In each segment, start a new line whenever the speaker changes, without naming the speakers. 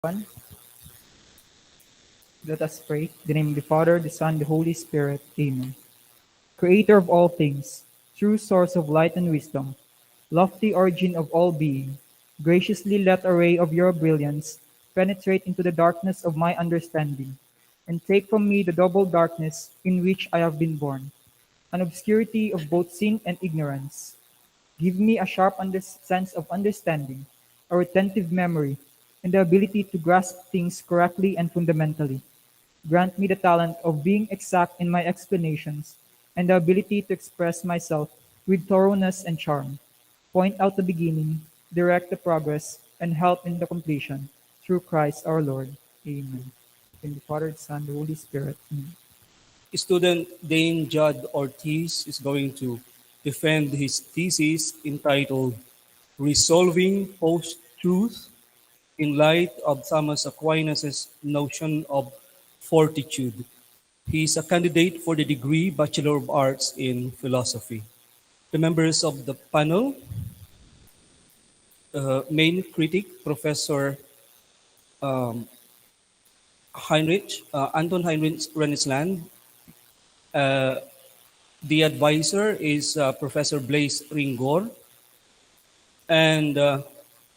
One, let us pray. In the name of the Father, the Son, the Holy Spirit. Amen. Creator of all things, true source of light and wisdom, lofty origin of all being, graciously let a ray of your brilliance penetrate into the darkness of my understanding, and take from me the double darkness in which I have been born, an obscurity of both sin and ignorance. Give me a sharp sense of understanding, a retentive memory, and the ability to grasp things correctly and fundamentally. Grant me the talent of being exact in my explanations and the ability to express myself with thoroughness and charm. Point out the beginning, direct the progress, and help in the completion. Through Christ our Lord. Amen. In the Father, the Son, the Holy Spirit. Amen.
Student Dane Judd Ortiz is going to defend his thesis entitled Resolving Post-Truth in Light of Thomas Aquinas' Notion of Fortitude. He is a candidate for the degree Bachelor of Arts in Philosophy. The members of the panel, main critic, Professor um, Anton Heinrich Rennesland. The advisor is Professor Blaise Ringor, and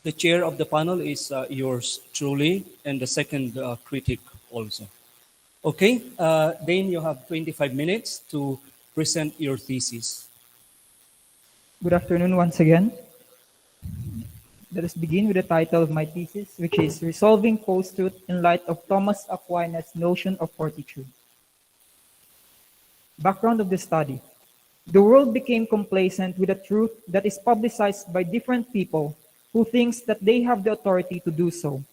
the chair of the panel is yours truly, and the second critic also. Okay, Dane, you have 25 minutes to present your thesis.
Good afternoon once again. Let us begin with the title of my thesis, which is Resolving Post-Truth in Light of Thomas Aquinas' Notion of Fortitude. Background of the study. The world became complacent with a truth that is publicized by different people who thinks that they have the authority to do so.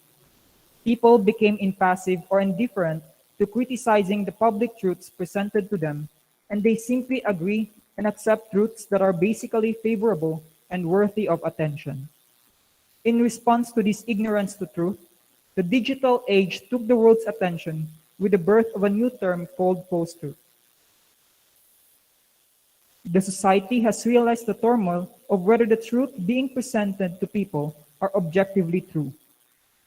People became impassive or indifferent to criticizing the public truths presented to them, and they simply agree and accept truths that are basically favorable and worthy of attention. In response to this ignorance to truth, the digital age took the world's attention with the birth of a new term called post-truth. The society has realized the turmoil of whether the truth being presented to people are objectively true.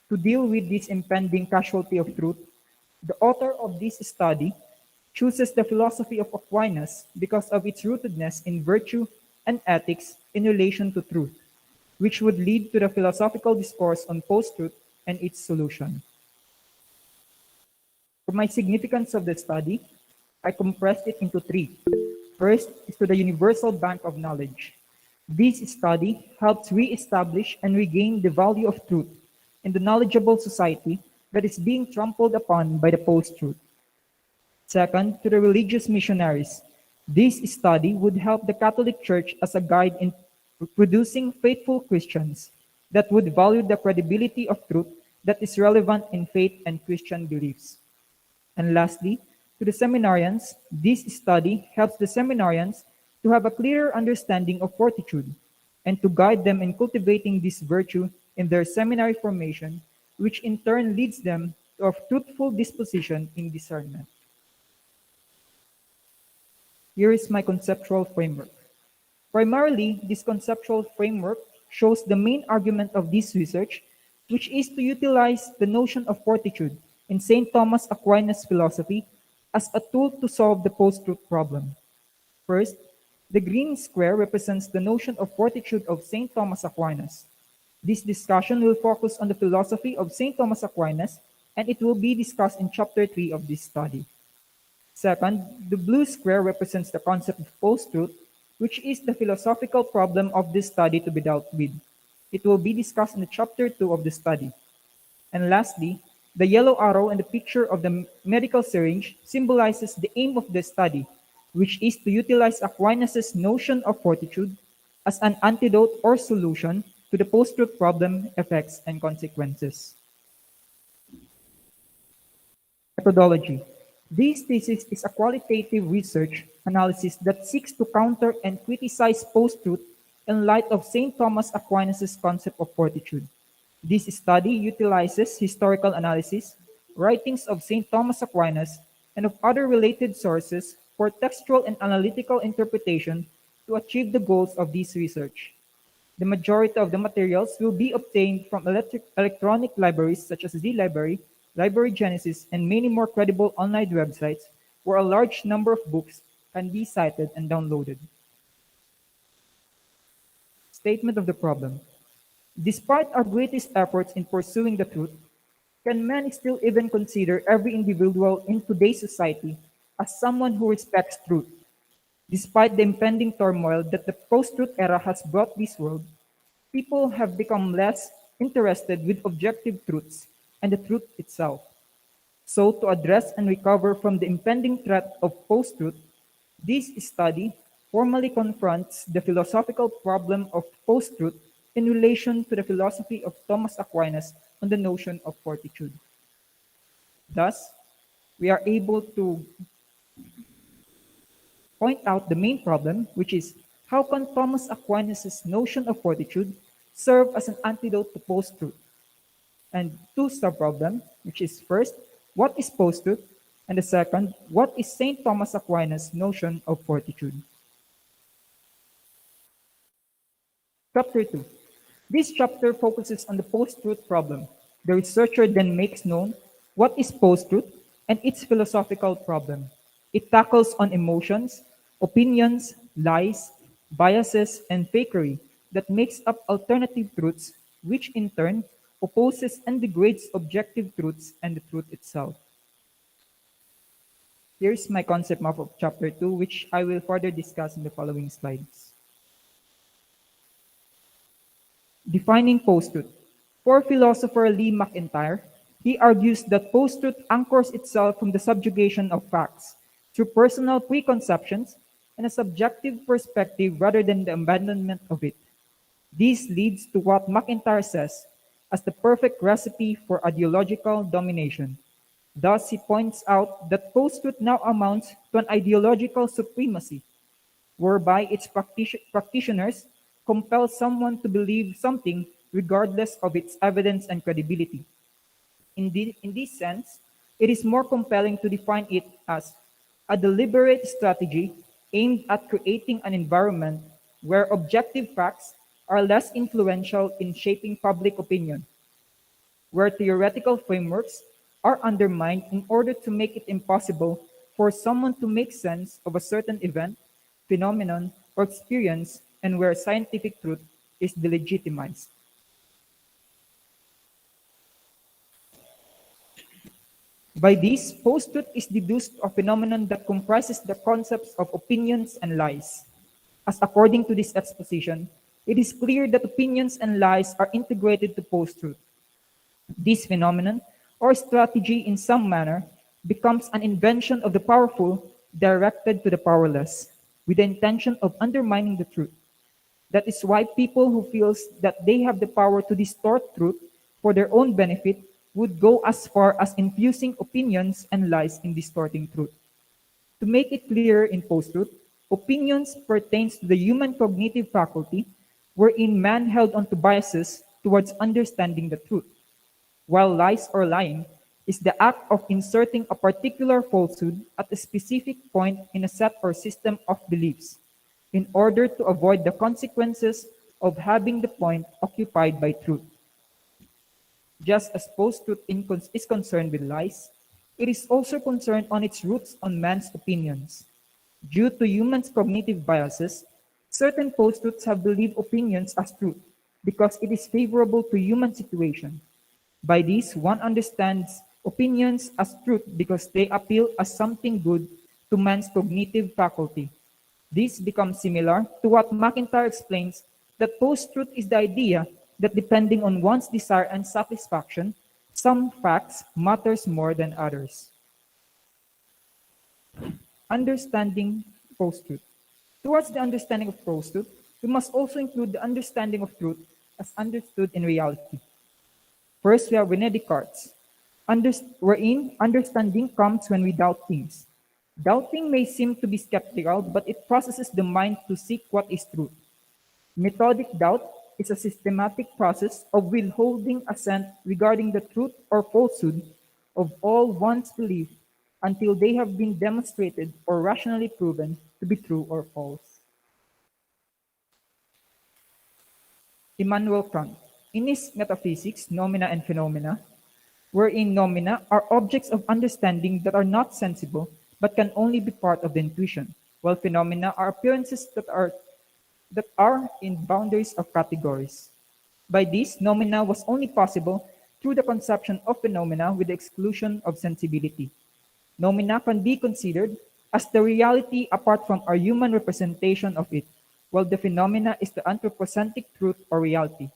To deal with this impending casualty of truth, the author of this study chooses the philosophy of Aquinas because of its rootedness in virtue and ethics in relation to truth, which would lead to the philosophical discourse on post-truth and its solution. For my significance of the study, I compressed it into three. First is to the universal bank of knowledge. This study helps re-establish and regain the value of truth in the knowledgeable society that is being trampled upon by the post-truth. Second, to the religious missionaries. This study would help the Catholic Church as a guide in producing faithful Christians that would value the credibility of truth that is relevant in faith and Christian beliefs. And lastly, to the seminarians, this study helps the seminarians to have a clearer understanding of fortitude and to guide them in cultivating this virtue in their seminary formation, which in turn leads them to a truthful disposition in discernment. Here is my conceptual framework. Primarily, this conceptual framework shows the main argument of this research, which is to utilize the notion of fortitude in St. Thomas Aquinas' philosophy as a tool to solve the post-truth problem. First, the green square represents the notion of fortitude of St. Thomas Aquinas. This discussion will focus on the philosophy of St. Thomas Aquinas, and it will be discussed in Chapter 3 of this study. Second, the blue square represents the concept of post-truth, which is the philosophical problem of this study to be dealt with. It will be discussed in the Chapter 2 of the study. And lastly, the yellow arrow and the picture of the medical syringe symbolizes the aim of the study, which is to utilize Aquinas' notion of fortitude as an antidote or solution to the post-truth problem, effects, and consequences. Methodology. This thesis is a qualitative research analysis that seeks to counter and criticize post-truth in light of St. Thomas Aquinas' concept of fortitude. This study utilizes historical analysis, writings of St. Thomas Aquinas, and of other related sources for textual and analytical interpretation to achieve the goals of this research. The majority of the materials will be obtained from electronic libraries such as the Library, Library Genesis, and many more credible online websites where a large number of books can be cited and downloaded. Statement of the problem. Despite our greatest efforts in pursuing the truth, can man still even consider every individual in today's society as someone who respects truth? Despite the impending turmoil that the post-truth era has brought this world, people have become less interested with objective truths and the truth itself. So, to address and recover from the impending threat of post-truth, this study formally confronts the philosophical problem of post-truth in relation to the philosophy of Thomas Aquinas on the notion of fortitude. Thus, we are able to point out the main problem, which is how can Thomas Aquinas' notion of fortitude serve as an antidote to post-truth? And two sub-problems, which is first, what is post-truth? And the second, what is St. Thomas Aquinas' notion of fortitude? Chapter 2. This chapter focuses on the post-truth problem. The researcher then makes known what is post-truth and its philosophical problem. It tackles on emotions, opinions, lies, biases, and fakery that makes up alternative truths, which in turn opposes and degrades objective truths and the truth itself. Here's my concept map of chapter 2, which I will further discuss in the following slides. Defining post-truth. For philosopher Lee McIntyre, he argues that post-truth anchors itself from the subjugation of facts through personal preconceptions and a subjective perspective rather than the abandonment of it. This leads to what McIntyre says as the perfect recipe for ideological domination. Thus, he points out that post-truth now amounts to an ideological supremacy, whereby its practitioners compel someone to believe something regardless of its evidence and credibility. In this sense, it is more compelling to define it as a deliberate strategy aimed at creating an environment where objective facts are less influential in shaping public opinion, where theoretical frameworks are undermined in order to make it impossible for someone to make sense of a certain event, phenomenon, or experience, and where scientific truth is delegitimized. By this, post-truth is deduced a phenomenon that comprises the concepts of opinions and lies. As according to this exposition, it is clear that opinions and lies are integrated to post-truth. This phenomenon, or strategy in some manner, becomes an invention of the powerful directed to the powerless, with the intention of undermining the truth. That is why people who feel that they have the power to distort truth for their own benefit would go as far as infusing opinions and lies in distorting truth. To make it clearer in post-truth, opinions pertains to the human cognitive faculty wherein man held onto biases towards understanding the truth, while lies or lying is the act of inserting a particular falsehood at a specific point in a set or system of beliefs in order to avoid the consequences of having the point occupied by truth. Just as post-truth is concerned with lies, it is also concerned on its roots on man's opinions. Due to humans' cognitive biases, certain post-truths have believed opinions as truth because it is favorable to human situation. By this, one understands opinions as truth because they appeal as something good to man's cognitive faculty. This becomes similar to what McIntyre explains that post-truth is the idea that depending on one's desire and satisfaction, some facts matters more than others. Understanding post-truth. Towards the understanding of post-truth, we must also include the understanding of truth as understood in reality. First, we have René Descartes, wherein understanding comes when we doubt things. Doubting may seem to be skeptical, but it processes the mind to seek what is truth. Methodic doubt is a systematic process of withholding assent regarding the truth or falsehood of all one's belief until they have been demonstrated or rationally proven to be true or false. Immanuel Kant, in his Metaphysics, Nomina and Phenomena, wherein noumena are objects of understanding that are not sensible but can only be part of the intuition, while phenomena are appearances that are in boundaries of categories. By this, noumena was only possible through the conception of phenomena with the exclusion of sensibility. Noumena can be considered as the reality apart from our human representation of it, while the phenomena is the anthropocentric truth or reality.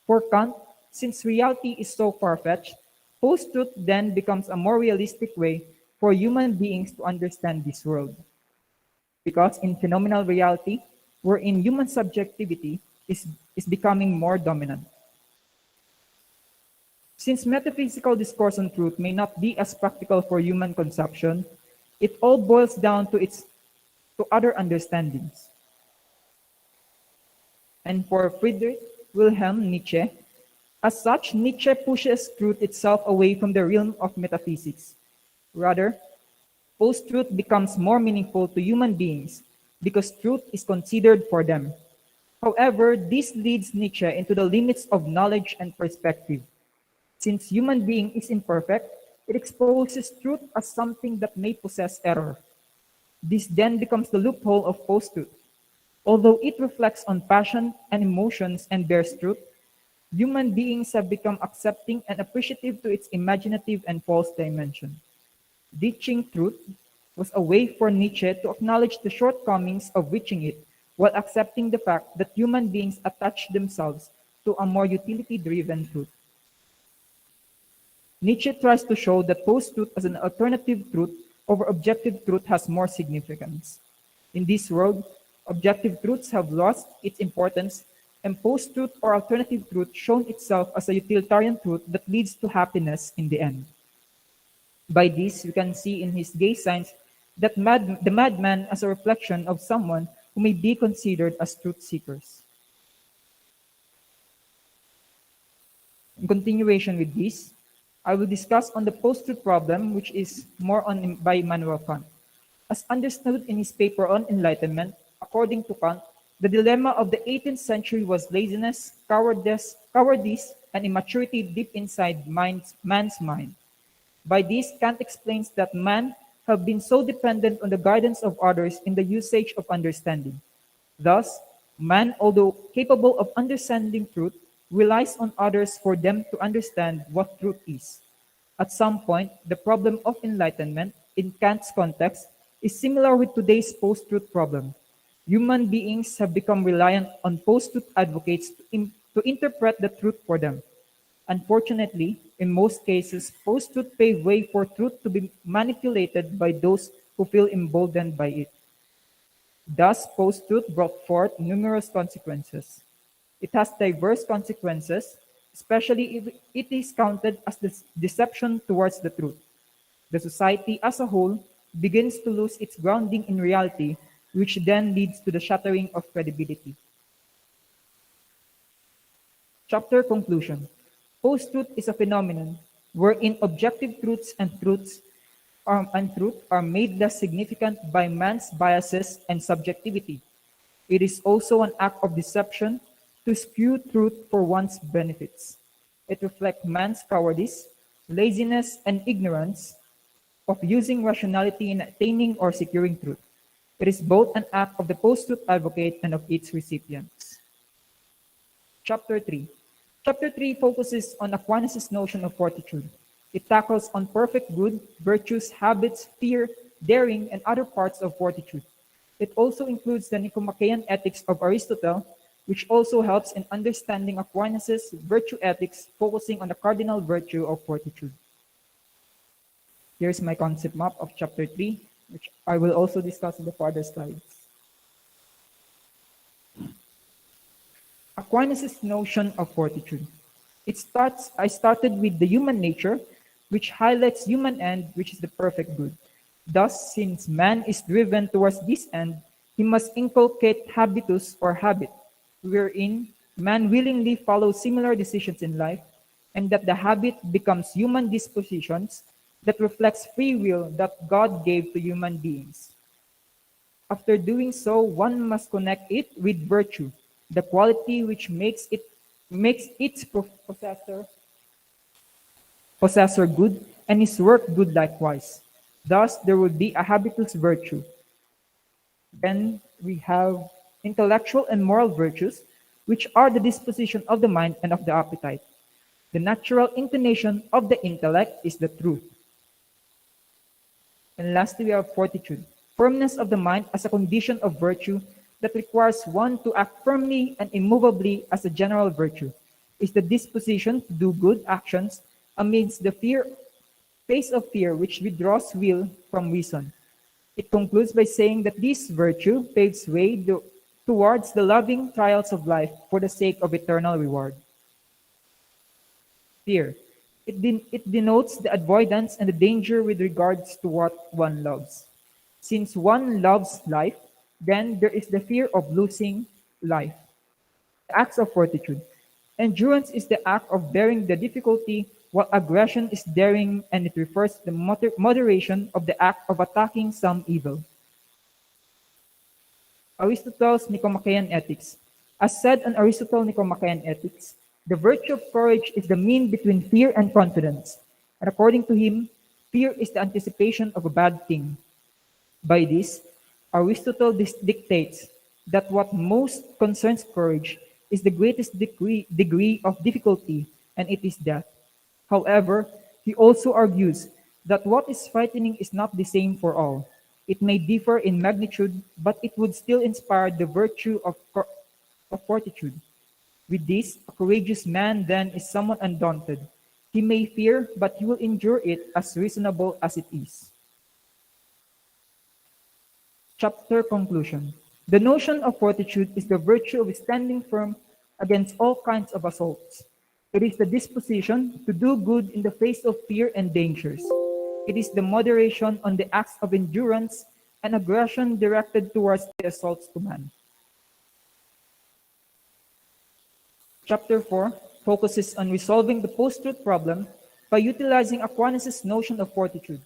For Kant, since reality is so far-fetched, post-truth then becomes a more realistic way for human beings to understand this world. Because in phenomenal reality, wherein human subjectivity is becoming more dominant. Since metaphysical discourse on truth may not be as practical for human conception, it all boils down to other understandings. And for Friedrich Wilhelm Nietzsche, as such, Nietzsche pushes truth itself away from the realm of metaphysics. Rather, post-truth becomes more meaningful to human beings because truth is considered for them. However, this leads Nietzsche into the limits of knowledge and perspective. Since human being is imperfect, it exposes truth as something that may possess error. This then becomes the loophole of post-truth. Although it reflects on passion and emotions and bears truth, human beings have become accepting and appreciative to its imaginative and false dimension. Ditching truth was a way for Nietzsche to acknowledge the shortcomings of reaching it, while accepting the fact that human beings attach themselves to a more utility-driven truth. Nietzsche tries to show that post-truth as an alternative truth over objective truth has more significance. In this world, objective truths have lost its importance, and post-truth or alternative truth shown itself as a utilitarian truth that leads to happiness in the end. By this, we can see in his gay signs that the madman as a reflection of someone who may be considered as truth seekers. In continuation with this, I will discuss on the post-truth problem, which is more on by Immanuel Kant. As understood in his paper on enlightenment, according to Kant, the dilemma of the 18th century was laziness, cowardice, and immaturity deep inside man's mind. By this, Kant explains that man have been so dependent on the guidance of others in the usage of understanding. Thus, man, although capable of understanding truth, relies on others for them to understand what truth is. At some point, the problem of enlightenment, in Kant's context, is similar with today's post-truth problem. Human beings have become reliant on post-truth advocates to interpret the truth for them. Unfortunately, in most cases, post-truth pave way for truth to be manipulated by those who feel emboldened by it. Thus, post-truth brought forth numerous consequences. It has diverse consequences, especially if it is counted as deception towards the truth. The society as a whole begins to lose its grounding in reality, which then leads to the shattering of credibility. Chapter conclusion. Post-truth is a phenomenon wherein objective truths and truth are made less significant by man's biases and subjectivity. It is also an act of deception to skew truth for one's benefits. It reflects man's cowardice, laziness, and ignorance of using rationality in attaining or securing truth. It is both an act of the post-truth advocate and of its recipients. Chapter 3. Chapter 3 focuses on Aquinas' notion of fortitude. It tackles on perfect good, virtues, habits, fear, daring, and other parts of fortitude. It also includes the Nicomachean ethics of Aristotle, which also helps in understanding Aquinas' virtue ethics, focusing on the cardinal virtue of fortitude. Here's my concept map of chapter 3, which I will also discuss in the further slides. Aquinas' notion of fortitude. I started with the human nature, which highlights human end, which is the perfect good. Thus, since man is driven towards this end, he must inculcate habitus or habit, wherein man willingly follows similar decisions in life, and that the habit becomes human dispositions that reflects free will that God gave to human beings. After doing so, one must connect it with virtue, the quality which makes it makes its possessor good, and his work good likewise. Thus, there would be a habitus virtue. Then we have intellectual and moral virtues, which are the disposition of the mind and of the appetite. The natural inclination of the intellect is the truth. And lastly, we have fortitude, firmness of the mind as a condition of virtue that requires one to act firmly and immovably as a general virtue, is the disposition to do good actions amidst the face of fear which withdraws will from reason. It concludes by saying that this virtue paves way towards the loving trials of life for the sake of eternal reward. Fear. It denotes the avoidance and the danger with regards to what one loves. Since one loves life, then there is the fear of losing life. The acts of fortitude. Endurance is the act of bearing the difficulty, while aggression is daring, and it refers to the moderation of the act of attacking some evil. Aristotle's Nicomachean Ethics. As said on Aristotle's Nicomachean Ethics, the virtue of courage is the mean between fear and confidence, and according to him, fear is the anticipation of a bad thing. By this, Aristotle dictates that what most concerns courage is the greatest degree of difficulty, and it is death. However, he also argues that what is frightening is not the same for all. It may differ in magnitude, but it would still inspire the virtue of fortitude. With this, a courageous man then is someone undaunted. He may fear, but he will endure it as reasonable as it is. Chapter Conclusion. The notion of fortitude is the virtue of standing firm against all kinds of assaults. It is the disposition to do good in the face of fear and dangers. It is the moderation on the acts of endurance and aggression directed towards the assaults to man. Chapter 4 focuses on resolving the post-truth problem by utilizing Aquinas' notion of fortitude.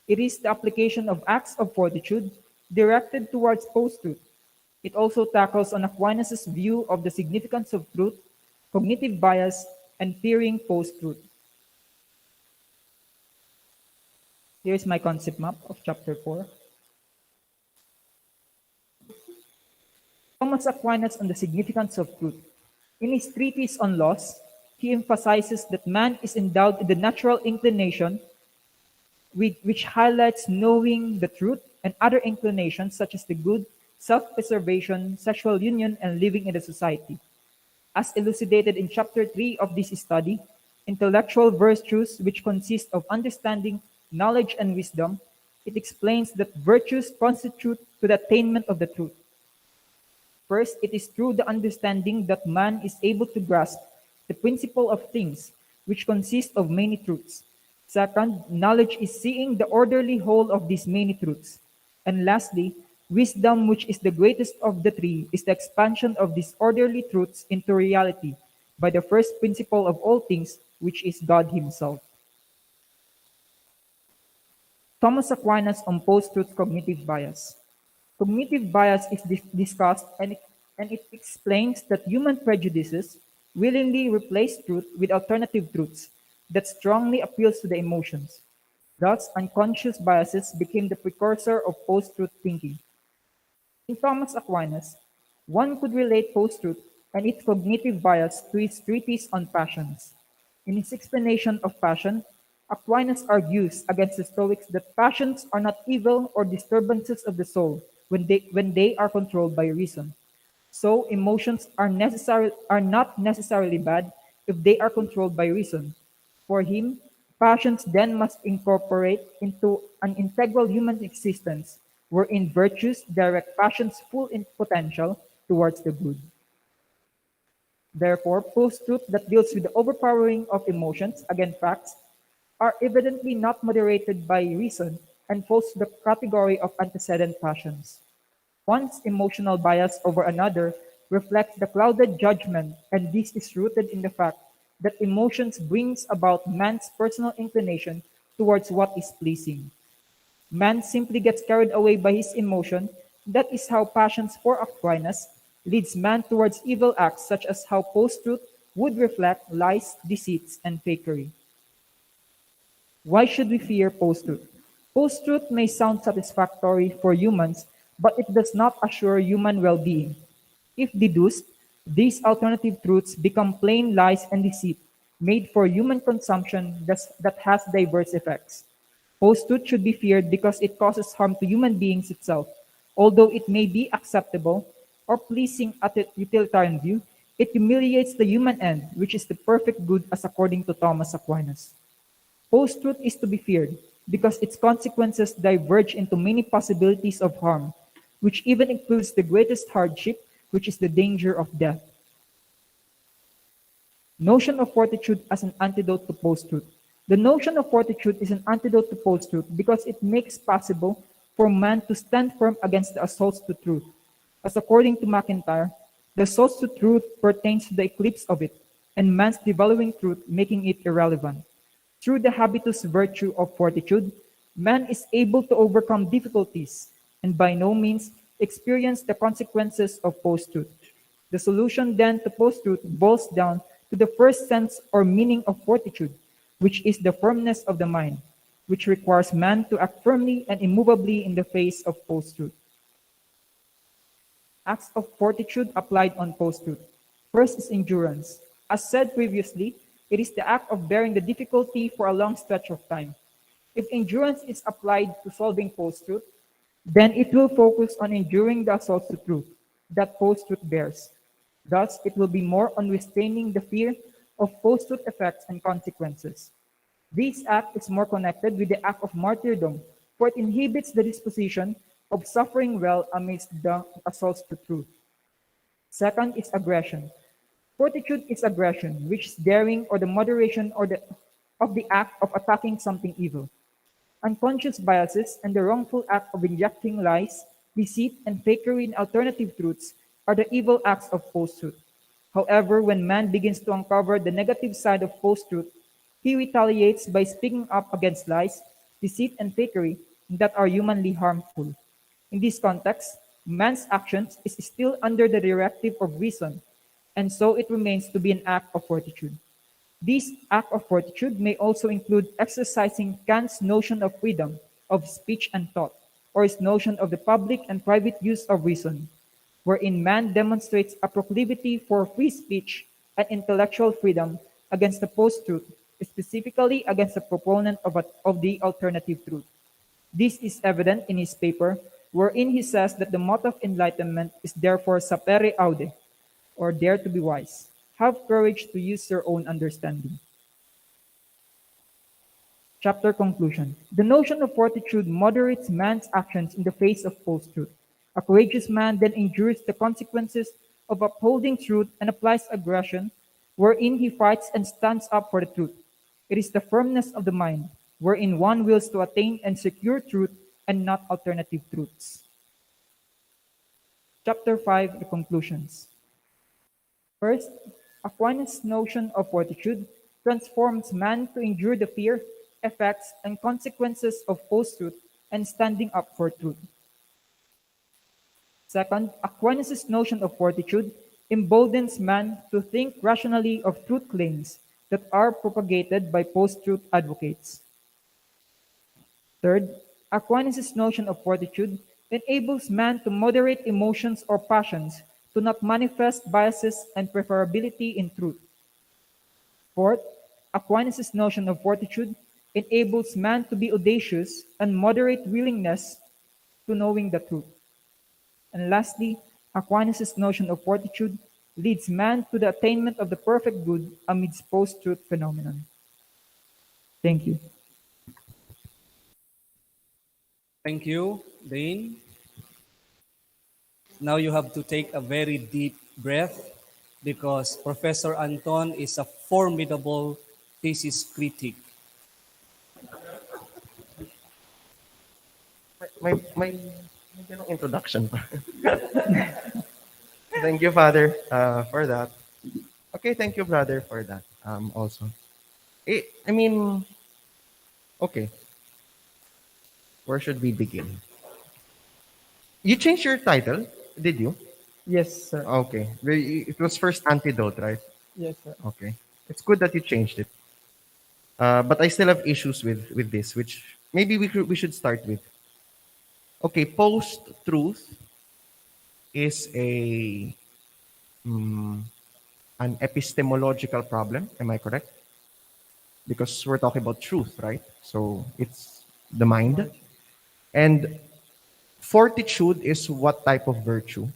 It is the application of acts of fortitude directed towards post-truth. It also tackles on Aquinas' view of the significance of truth, cognitive bias, and fearing post-truth. Here's my concept map of chapter 4. Thomas Aquinas on the significance of truth. In his treatise on laws, he emphasizes that man is endowed with the natural inclination which highlights knowing the truth and other inclinations such as the good, self-preservation, sexual union, and living in the society. As elucidated in chapter 3 of this study, intellectual virtues which consist of understanding, knowledge, and wisdom, it explains that virtues constitute to the attainment of the truth. First, it is through the understanding that man is able to grasp the principle of things, which consist of many truths. Second, knowledge is seeing the orderly whole of these many truths. And lastly, wisdom, which is the greatest of the three, is the expansion of these orderly truths into reality by the first principle of all things, which is God Himself. Thomas Aquinas on post-truth cognitive bias. Cognitive bias is discussed and it explains that human prejudices willingly replace truth with alternative truths that strongly appeals to the emotions. Thus, unconscious biases became the precursor of post-truth thinking. In Thomas Aquinas, one could relate post-truth and its cognitive bias to his treatise on passions. In his explanation of passion, Aquinas argues against the Stoics that passions are not evil or disturbances of the soul when they are controlled by reason. So emotions are not necessarily bad if they are controlled by reason. For him, passions then must incorporate into an integral human existence, wherein virtues direct passion's full potential towards the good. Therefore, post-truth that deals with the overpowering of emotions against facts are evidently not moderated by reason and falls to the category of antecedent passions. One's emotional bias over another reflects the clouded judgment, and this is rooted in the fact that emotions brings about man's personal inclination towards what is pleasing. Man simply gets carried away by his emotion. That is how passions for Aquinas leads man towards evil acts, such as how post-truth would reflect lies, deceits, and fakery. Why should we fear post-truth? Post-truth may sound satisfactory for humans, but it does not assure human well-being. If deduced, these alternative truths become plain lies and deceit, made for human consumption that has diverse effects. Post-truth should be feared because it causes harm to human beings itself. Although it may be acceptable or pleasing at a utilitarian view, it humiliates the human end, which is the perfect good as according to Thomas Aquinas. Post-truth is to be feared because its consequences diverge into many possibilities of harm, which even includes the greatest hardship, which is the danger of death. Notion of fortitude as an antidote to post-truth. The notion of fortitude is an antidote to post-truth because it makes possible for man to stand firm against the assaults to truth. As according to MacIntyre, the assaults to truth pertains to the eclipse of it, and man's devaluing truth, making it irrelevant. Through the habitus virtue of fortitude, man is able to overcome difficulties and by no means experience the consequences of post-truth. The solution then to post-truth boils down to the first sense or meaning of fortitude, which is the firmness of the mind, which requires man to act firmly and immovably in the face of post-truth. Acts of fortitude applied on post-truth. First is endurance. As said previously, it is the act of bearing the difficulty for a long stretch of time. If endurance is applied to solving post-truth, then it will focus on enduring the assaults to truth that post-truth bears. Thus, it will be more on restraining the fear of post-truth effects and consequences. This act is more connected with the act of martyrdom, for it inhibits the disposition of suffering well amidst the assaults to truth. Second is aggression. Fortitude is aggression, which is daring or the moderation of the act of attacking something evil. Unconscious biases and the wrongful act of injecting lies, deceit, and fakery in alternative truths are the evil acts of post-truth. However, when man begins to uncover the negative side of post-truth, he retaliates by speaking up against lies, deceit, and fakery that are humanly harmful. In this context, man's actions is still under the directive of reason, and so it remains to be an act of fortitude. This act of fortitude may also include exercising Kant's notion of freedom of speech and thought, or his notion of the public and private use of reason, wherein man demonstrates a proclivity for free speech and intellectual freedom against the post-truth, specifically against the proponent of the alternative truth. This is evident in his paper, wherein he says that the motto of enlightenment is therefore sapere aude, or dare to be wise. Have courage to use your own understanding. Chapter conclusion. The notion of fortitude moderates man's actions in the face of post-truth. A courageous man then endures the consequences of upholding truth and applies aggression, wherein he fights and stands up for the truth. It is the firmness of the mind, wherein one wills to attain and secure truth and not alternative truths. Chapter 5, the conclusions. First, Aquinas' notion of fortitude transforms man to endure the fear, effects, and consequences of post-truth and standing up for truth. Second, Aquinas' notion of fortitude emboldens man to think rationally of truth claims that are propagated by post-truth advocates. Third, Aquinas' notion of fortitude enables man to moderate emotions or passions to not manifest biases and preferability in truth. Fourth, Aquinas' notion of fortitude enables man to be audacious and moderate willingness to knowing the truth. And lastly, Aquinas' notion of fortitude leads man to the attainment of the perfect good amidst post-truth phenomenon. Thank you.
Thank you, Dane. Now you have to take a very deep breath because Professor Anton is a formidable thesis critic.
May ganong introduction pa. Thank you, Father, for that. Okay, thank you, brother, for that. Also, I mean, okay. Where should we begin? You changed your title, did you?
Yes, sir.
Okay. It was first antidote, right?
Yes, sir.
Okay. It's good that you changed it. But I still have issues with this, which maybe we should start with. Okay, post-truth is an epistemological problem. Am I correct? Because we're talking about truth, right? So it's the mind.
Knowledge
And fortitude is what type of virtue?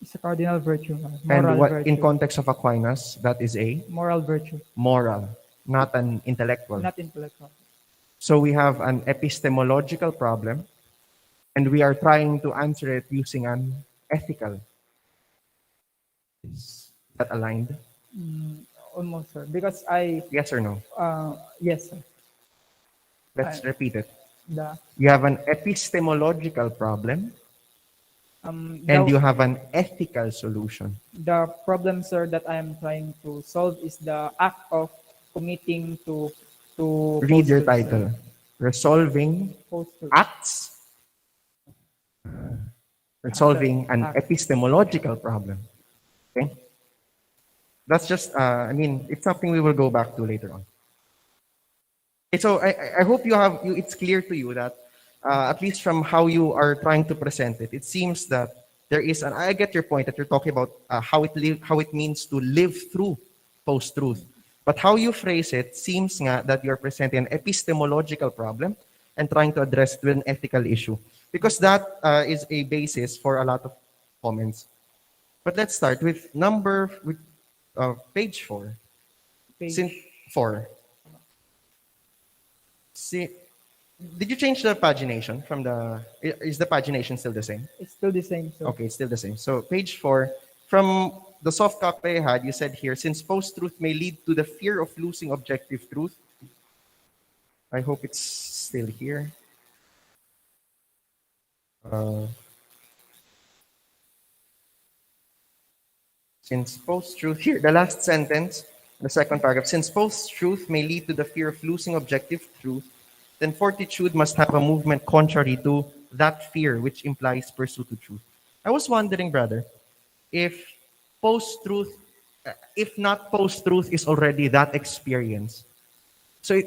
is a cardinal virtue,
And
moral
what in
virtue,
context of Aquinas, that is a
moral virtue,
moral, not an intellectual.
not intellectual.
So we have an epistemological problem, and we are trying to answer it using an ethical. Is that aligned?
Almost, sir. Because I,
Yes or no?
yes, sir.
Let's repeat it.
The
You have an epistemological problem, and
the,
you have an ethical solution.
the problem, sir, that I am trying to solve is the act of committing to
Read your
post-truth, sir.
title. Resolving
Post-truth.
acts, resolving an
Act.
epistemological problem. Okay? That's just, it's something we will go back to later on. Okay, so I hope it's clear to you that, at least from how you are trying to present it, it seems that there is, and I get your point that you're talking about how it means to live through post-truth. But how you phrase it seems nga that you're presenting an epistemological problem and trying to address it with an ethical issue. Because that is a basis for a lot of comments. But let's start with page 4.
Page
4. See, did you change the pagination from is the pagination still the same?
It's still the same, sir.
Okay, it's still the same. So page 4, from the soft copy I had, you said here, since post-truth may lead to the fear of losing objective truth. I hope it's still here. Since post-truth, here, the last sentence, the second paragraph, since post-truth may lead to the fear of losing objective truth, then fortitude must have a movement contrary to that fear, which implies pursuit of truth. I was wondering, brother, if post-truth, if not post-truth is already that experience. So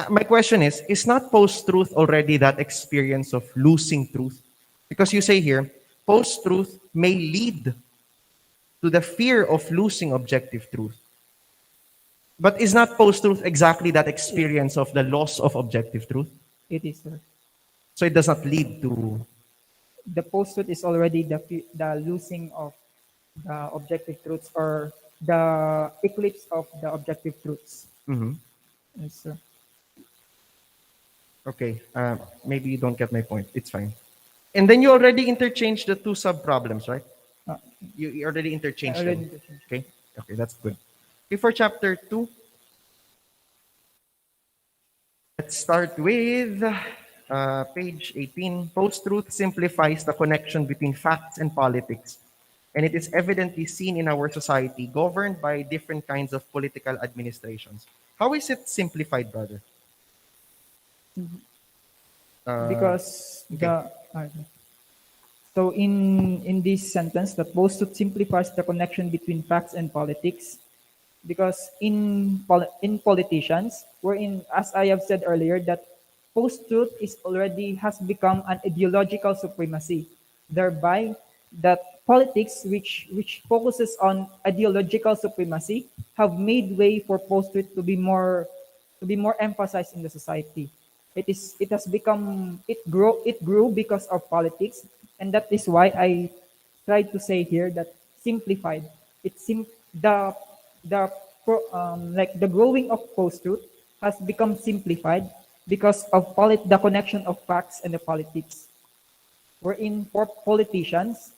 my question is not post-truth already that experience of losing truth? Because you say here, post-truth may lead to the fear of losing objective truth. But is not post-truth exactly that experience of the loss of objective truth?
It is, sir.
So it does not lead to...
The post-truth is already the losing of the objective truths or the eclipse of the objective truths.
Mm-hmm.
Yes, sir.
Okay, maybe you don't get my point. It's fine. And then you already interchanged the two sub-problems, right? You already interchanged them. Okay, that's good. Okay, for chapter 2, let's start with page 18. Post-truth simplifies the connection between facts and politics, and it is evidently seen in our society governed by different kinds of political administrations. How is it simplified, brother?
Because so in this sentence, that post-truth simplifies the connection between facts and politics, because in politicians, wherein, as I have said earlier, that post-truth has become an ideological supremacy, thereby that politics, which focuses on ideological supremacy, have made way for post-truth to be more emphasized in the society. It grew because of politics, and that is why I tried to say here that simplified. The growing of post-truth has become simplified because of the connection of facts and the politics. Wherein for politicians,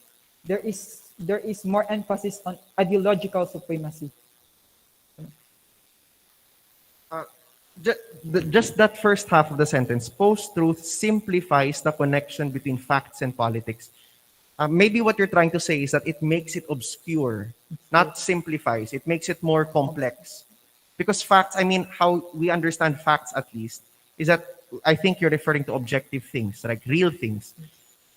there is more emphasis on ideological supremacy.
Just that first half of the sentence, post-truth simplifies the connection between facts and politics. Maybe what you're trying to say is that it makes it obscure, not simplifies. It makes it more complex. Because facts, how we understand facts at least, is that I think you're referring to objective things, like real things.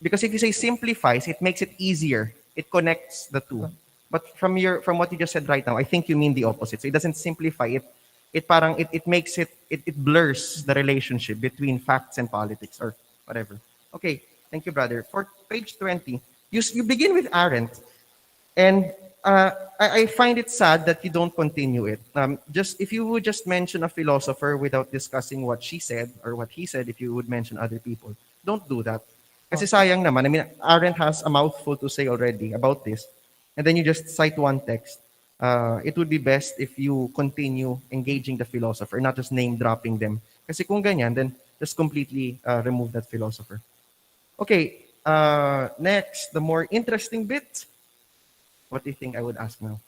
Because if you say simplifies, it makes it easier. It connects the two. But from what you just said right now, I think you mean the opposite. So it doesn't simplify it. It makes it blurs the relationship between facts and politics or whatever. Okay, thank you, brother. For page 20, you begin with Arendt, and I find it sad that you don't continue it. Just if you would just mention a philosopher without discussing what she said or what he said, if you would mention other people, don't do that. Kasi sayang naman. I mean, Arendt has a mouthful to say already about this, and then you just cite one text. It would be best if you continue engaging the philosopher, not just name dropping them. Kasi kung ganyan, then just completely remove that philosopher. Okay, next, the more interesting bit. What do you think I would ask now?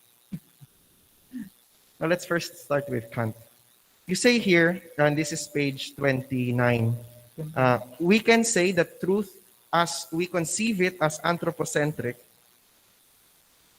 Well, let's first start with Kant. You say here, and this is page 29, we can say that truth as we conceive it as anthropocentric.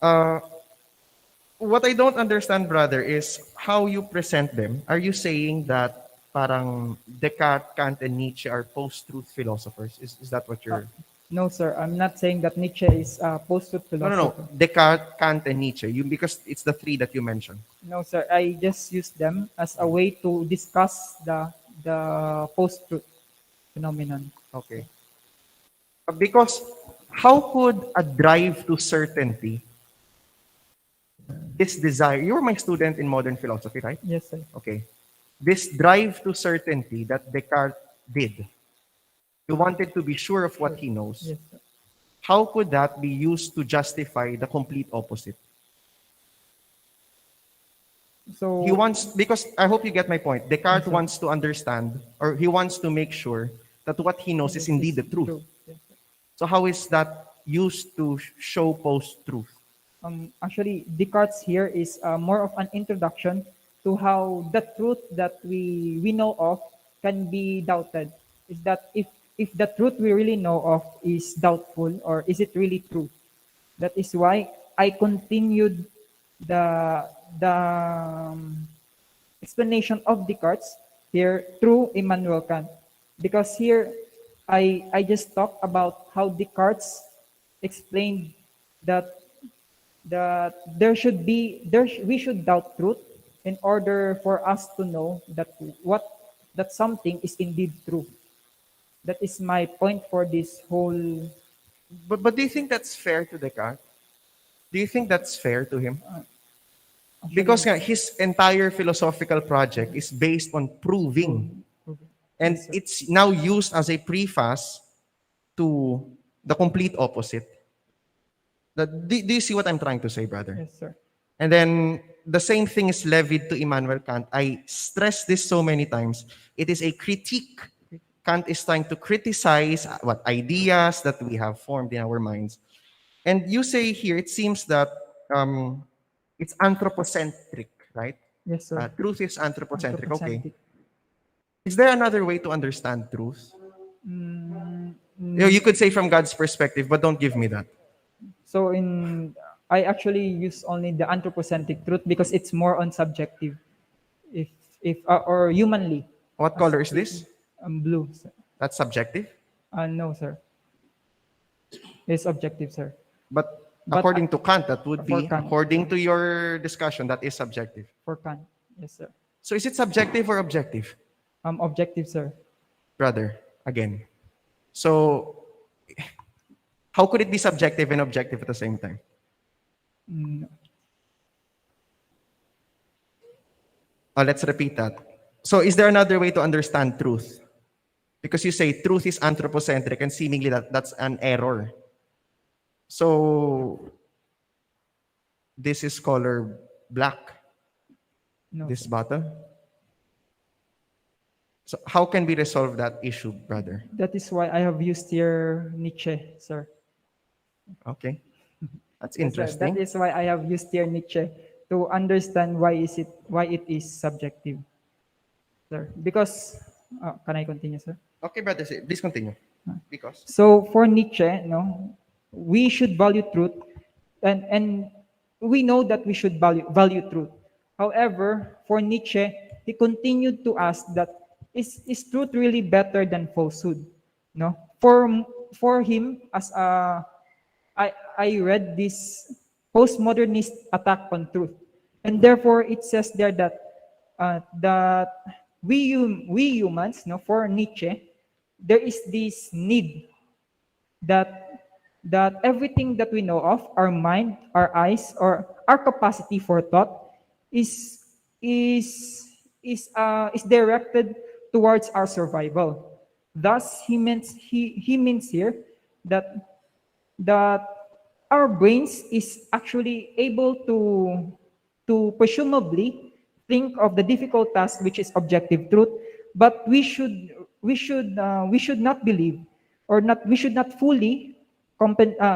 What I don't understand, brother, is how you present them. Are you saying that parang Descartes, Kant, and Nietzsche are post-truth philosophers? Is that what you're...
No, sir. I'm not saying that Nietzsche is a post-truth philosopher.
No. Descartes, Kant, and Nietzsche. Because it's the three that you mentioned.
No, sir. I just use them as a way to discuss the post-truth phenomenon.
Okay. Because how could a drive to certainty, this desire, you were my student in modern philosophy, right?
Yes, sir.
Okay. This drive to certainty that Descartes did, he wanted to be sure of what he knows.
Yes, sir.
How could that be used to justify the complete opposite?
So
He wants, because I hope you get my point. Descartes
Yes, sir.
wants to understand, or he wants to make sure that what he knows is indeed the truth.
Yes, sir.
So how is that used to show post-truth?
Actually, Descartes here is more of an introduction to how the truth that we know of can be doubted. Is that if the truth we really know of is doubtful, or is it really true? That is why I continued the explanation of Descartes here through Immanuel Kant, because here I just talked about how Descartes explained that we should doubt truth in order for us to know that something is indeed true. That is my point for this whole.
But do you think that's fair to Descartes? Do you think that's fair to him? Because his entire philosophical project is based on proving. And
Yes, sir.
it's now used as a preface to the complete opposite. Do you see what I'm trying to say, brother?
Yes, sir.
And then the same thing is levied to Immanuel Kant. I stress this so many times. It is a critique. Kant is trying to criticize what ideas that we have formed in our minds. And you say here, it seems that it's anthropocentric, right?
Yes, sir.
Truth is anthropocentric. Okay.
Anthropocentric.
Is there another way to understand truth? You could say from God's perspective, but don't give me that.
So I actually use only the anthropocentric truth because it's more on subjective, if or humanly.
What color is this?
Blue. Sir.
That's subjective.
No, sir. It's objective, sir.
But
But,
according to Kant, that would
for
be,
Kant.
according to your discussion, that is subjective.
For Kant, yes, sir.
So is it subjective or objective?
Objective, sir.
Brother, again. So how could it be subjective and objective at the same time? Let's repeat that. So is there another way to understand truth? Because you say truth is anthropocentric and seemingly that's an error. So this is color black,
No,
this
sir.
bottom. So how can we resolve that issue, brother?
That is why I have used here Nietzsche, sir.
Okay. That's
Yes, sir.
interesting.
That is why I have used here Nietzsche to understand why it is subjective, sir. Because can I continue, sir?
Okay, brother, please continue. Because
So for Nietzsche, we should value truth, and we know that we should value truth. However, for Nietzsche, he continued to ask that is truth really better than falsehood? For him, I read this postmodernist attack on truth. And therefore, it says there that we humans, no, for Nietzsche, there is this need that everything that we know of, our mind, our eyes, or our capacity for thought, is is directed towards our survival. Thus, he means here that that our brains is actually able to presumably think of the difficult task which is objective truth, but we should not believe, or not we should not fully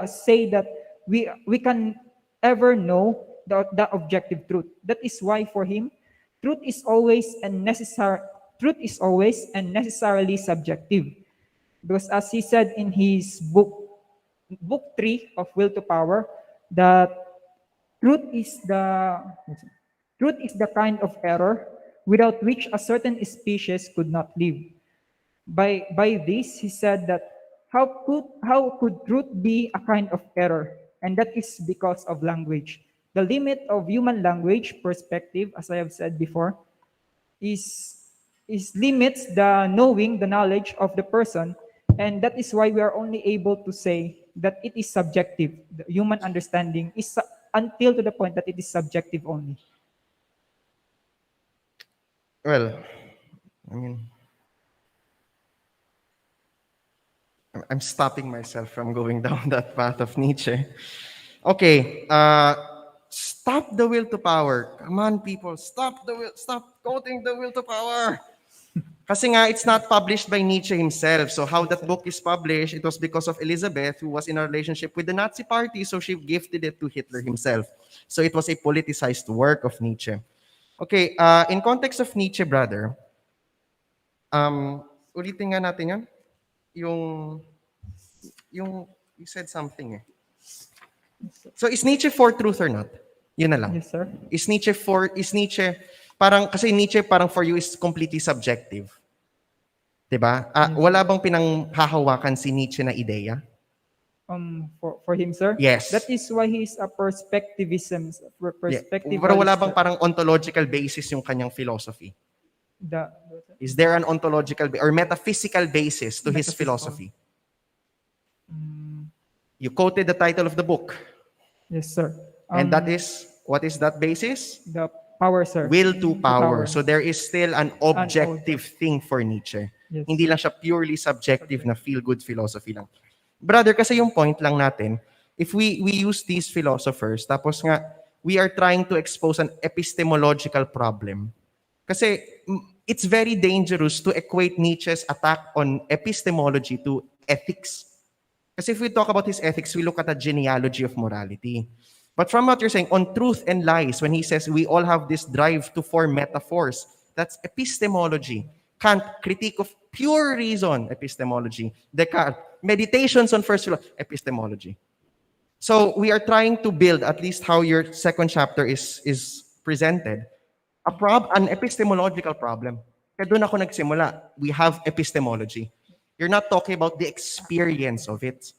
say that we can ever know the objective truth. That is why for him, truth is always and necessary. Truth is always and necessarily subjective, because as he said in his book 3 of Will to Power, that truth is the truth is the kind of error without which a certain species could not live. By this, he said that how could truth be a kind of error? And that is because of language. The limit of human language perspective, as I have said before, is limits the knowing, the knowledge of the person, and that is why we are only able to say that it is subjective. The human understanding is until to the point that it is subjective only.
Well, I mean, I'm stopping myself from going down that path of Nietzsche. Okay, stop the will to power. Come on, people, stop quoting the will to power. Kasi nga, it's not published by Nietzsche himself. So how that book is published, it was because of Elizabeth, who was in a relationship with the Nazi party, so she gifted it to Hitler himself. So it was a politicized work of Nietzsche. Okay, in context of Nietzsche, brother, ulitin nga natin yan. You said something eh. So is Nietzsche for truth or not? Yun na lang.
Yes, sir.
Is Nietzsche, parang, kasi Nietzsche parang for you is completely subjective. Diba? Wala bang pinanghahawakan si Nietzsche na ideya?
For him, sir?
Yes.
That is why he is a perspectivism.
Yeah. Pero wala bang parang ontological basis yung kanyang philosophy? Is there an ontological or metaphysical basis to his philosophy? You quoted the title of the book.
Yes, sir.
And that is, what is that basis?
The power, sir.
Will to power. So there is still an objective thing for Nietzsche.
Yes,
Hindi lang siya purely subjective na feel-good philosophy lang. Brother, kasi yung point lang natin, if we use these philosophers, tapos nga, we are trying to expose an epistemological problem. Kasi it's very dangerous to equate Nietzsche's attack on epistemology to ethics. Kasi if we talk about his ethics, we look at the genealogy of morality. But from what you're saying, on truth and lies, when he says we all have this drive to form metaphors, that's epistemology. Kant, critique of pure reason, epistemology. Descartes, meditations on first philosophy, epistemology. So we are trying to build, at least how your second chapter is presented, an epistemological problem. Kaya doon ako nagsimula. We have epistemology. You're not talking about the experience of it.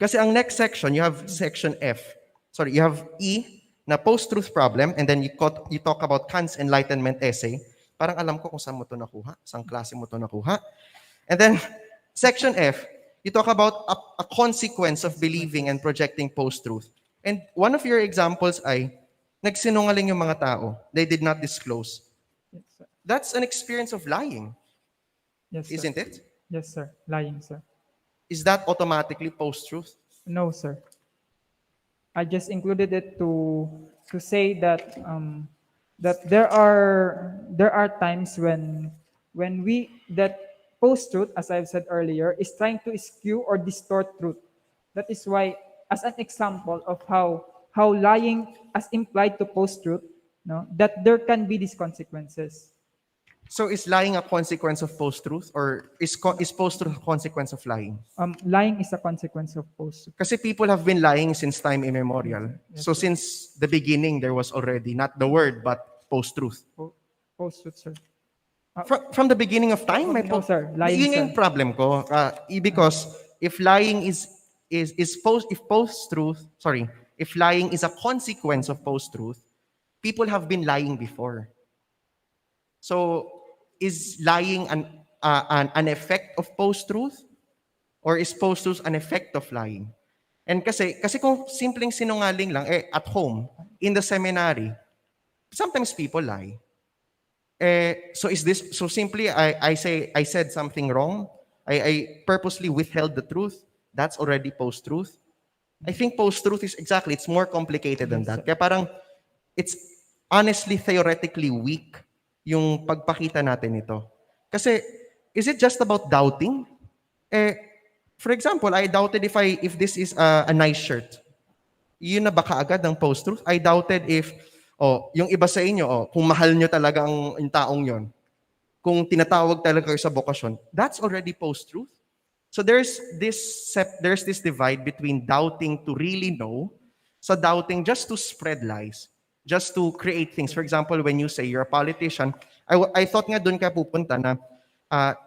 Kasi ang next section, you have section F. Sorry, you have E, na post-truth problem, and then you talk about Kant's Enlightenment essay. Parang alam ko kung saan mo ito nakuha, saan klase mo ito nakuha. And then, section F, you talk about a consequence of believing and projecting post-truth. And one of your examples ay, nagsinungaling yung mga tao. They did not disclose.
Yes, sir.
That's an experience of lying.
Yes, sir.
Isn't it?
Yes, sir. Lying, sir.
Is that automatically post-truth?
No, sir. I just included it to say that that there are times when that post-truth, as I've said earlier, is trying to skew or distort truth. That is why, as an example of how lying as implied to post-truth, no, that there can be these consequences.
So is lying a consequence of post-truth, or is post-truth a consequence of lying?
Lying is a consequence of post-truth.
Kasi people have been lying since time immemorial.
Yes,
So since the beginning, there was already, not the word, but post-truth.
Post-truth, sir.
From the beginning of time?
No, sir. Lying,
Yun yung
sir.
problem ko. Because if lying if post-truth, if lying is a consequence of post-truth, people have been lying before. So, is lying an effect of post-truth? Or is post-truth an effect of lying? And kasi kung simpleng sinungaling lang, at home, in the seminary, sometimes people lie. So simply I said something wrong, I purposely withheld the truth, that's already post-truth. I think post-truth is it's more complicated than
Yes,
that.
sir.
Kaya parang, it's honestly theoretically weak yung pagpakita natin ito. Kasi, is it just about doubting? For example, I doubted if this is a nice shirt. Yun na ba kaagad ang post-truth? I doubted if, yung iba sa inyo, kung mahal nyo talaga yung taong yon, kung tinatawag talaga kayo sa bokasyon, that's already post-truth. So there's this divide between doubting to really know, so doubting just to spread lies, just to create things. For example, when you say you're a politician, I thought nga doon ka pupunta na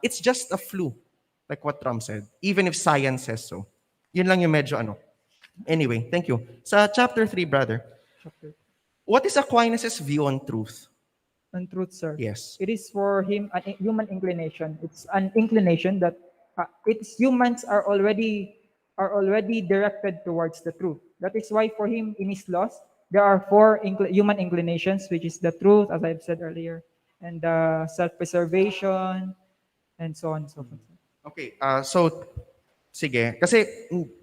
it's just a flu, like what Trump said, even if science says so. Yun lang yung medyo ano. Anyway, thank you. Sa chapter 3, brother,
Chapter
what is Aquinas' view on truth?
on truth, sir.
Yes.
It is for him a human inclination. It's an inclination that its humans are already directed towards the truth. That is why for him in his laws there are four human inclinations, which is the truth, as I've said earlier, and self-preservation, and so on and so forth.
Okay, so sige, kasi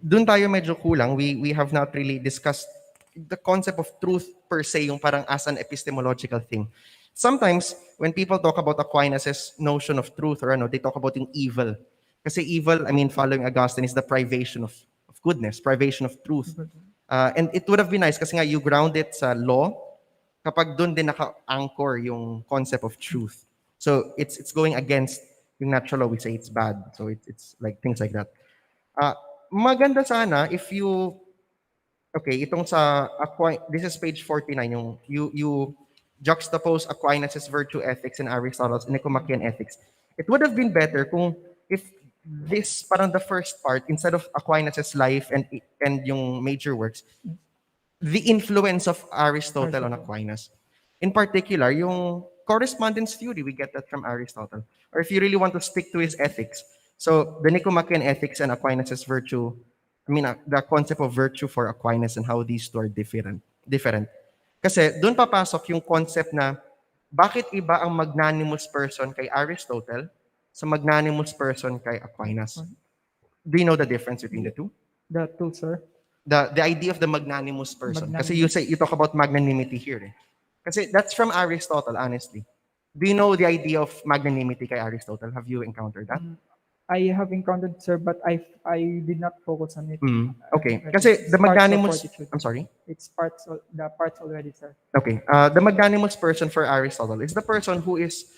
doon tayo medyo kulang. We have not really discussed the concept of truth per se, yung parang as an epistemological thing. Sometimes, when people talk about Aquinas' notion of truth, or ano, they talk about yung evil. Kasi evil, I mean, following Augustine, is the privation of goodness, privation of truth. And it would have been nice kasi nga you ground it sa law, kapag doon din naka-anchor yung concept of truth. So, it's going against yung natural law. We say it's bad. So, it's like things like that. Maganda sana if you, okay, itong sa this is page 49, yung you juxtapose Aquinas' virtue ethics and Aristotle's Nicomachean ethics. It would have been better kung if this parang the first part, instead of Aquinas' life and yung major works, the influence of Aristotle on Aquinas. In particular, yung correspondence theory, we get that from Aristotle. Or if you really want to stick to his ethics, so the Nicomachean ethics and Aquinas' virtue, the concept of virtue for Aquinas and how these two are different. Kasi doon papasok yung concept na bakit iba ang magnanimous person kay Aristotle sa magnanimous person kay Aquinas. Do you know the difference between the two?
The two, sir.
The idea of the magnanimous person. Kasi you talk about magnanimity here. Kasi that's from Aristotle, honestly. Do you know the idea of magnanimity kay Aristotle? Have you encountered that?
I have encountered, sir, but I did not focus on it.
Okay.
It's
Kasi the
parts of
magnanimous...
fortitude.
I'm sorry?
It's the parts already, sir.
Okay. The magnanimous person for Aristotle is the person who is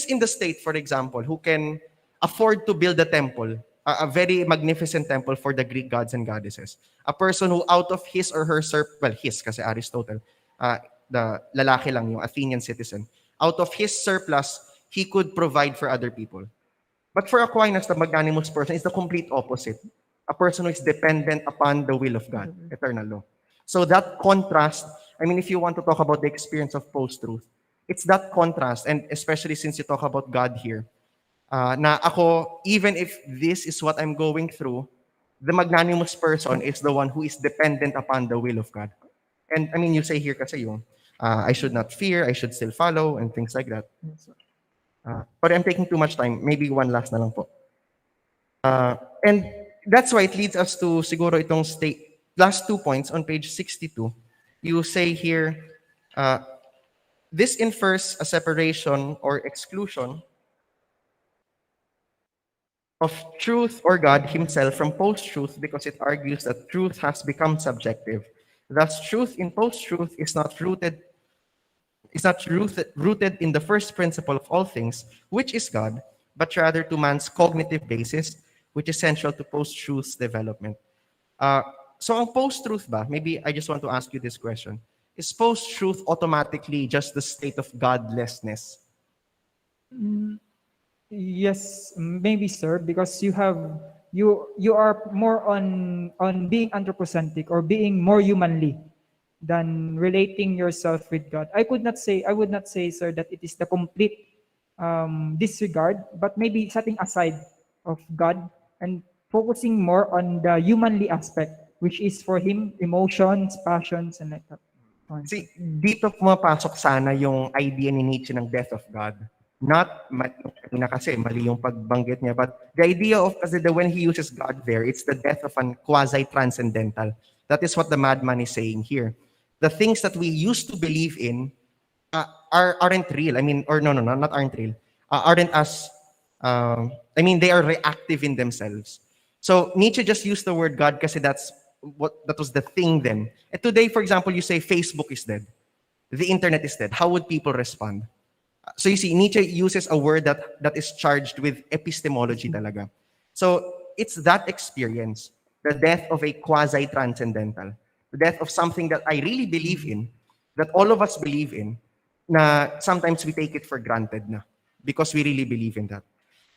in the state, for example, who can afford to build a temple, a very magnificent temple for the Greek gods and goddesses. A person who out of his or her his kasi Aristotle, the lalaki lang, yung Athenian citizen, out of his surplus, he could provide for other people. But for Aquinas, the magnanimous person is the complete opposite. A person who is dependent upon the will of God, eternal law. So that contrast, if you want to talk about the experience of post-truth, it's that contrast, and especially since you talk about God here, na ako, even if this is what I'm going through, the magnanimous person is the one who is dependent upon the will of God. And you say here kasi yung, I should not fear, I should still follow, and things like that.
Yes, sir.
But I'm taking too much time. Maybe one last na lang po. And that's why it leads us to siguro itong last 2 points on page 62. You say here, this infers a separation or exclusion of truth or God himself from post-truth because it argues that truth has become subjective. Thus, truth in post-truth is not rooted in the first principle of all things, which is God, but rather to man's cognitive basis, which is central to post-truth's development. So ang post-truth ba, maybe I just want to ask you this question, is post-truth automatically just the state of godlessness?
Yes, maybe, sir, because you have you are more on being anthropocentric or being more humanly than relating yourself with God. I would not say, sir, that it is the complete disregard, but maybe setting aside of God and focusing more on the humanly aspect, which is for him emotions, passions, and like that. Fine, sir.
See, dito pumapasok sana yung idea ni Nietzsche ng death of God. Not, na kasi mali yung pagbanggit niya, but the idea of, kasi when he uses God there, it's the death of an quasi-transcendental. That is what the madman is saying here. The things that we used to believe in aren't real. I mean, or no, not aren't real. Aren't as, I mean, they are reactive in themselves. So Nietzsche just used the word God kasi that was the thing then. And today, for example, you say Facebook is dead. The internet is dead. How would people respond? So you see, Nietzsche uses a word that is charged with epistemology talaga. So it's that experience, the death of a quasi-transcendental, the death of something that I really believe in, that all of us believe in, na sometimes we take it for granted na because we really believe in that.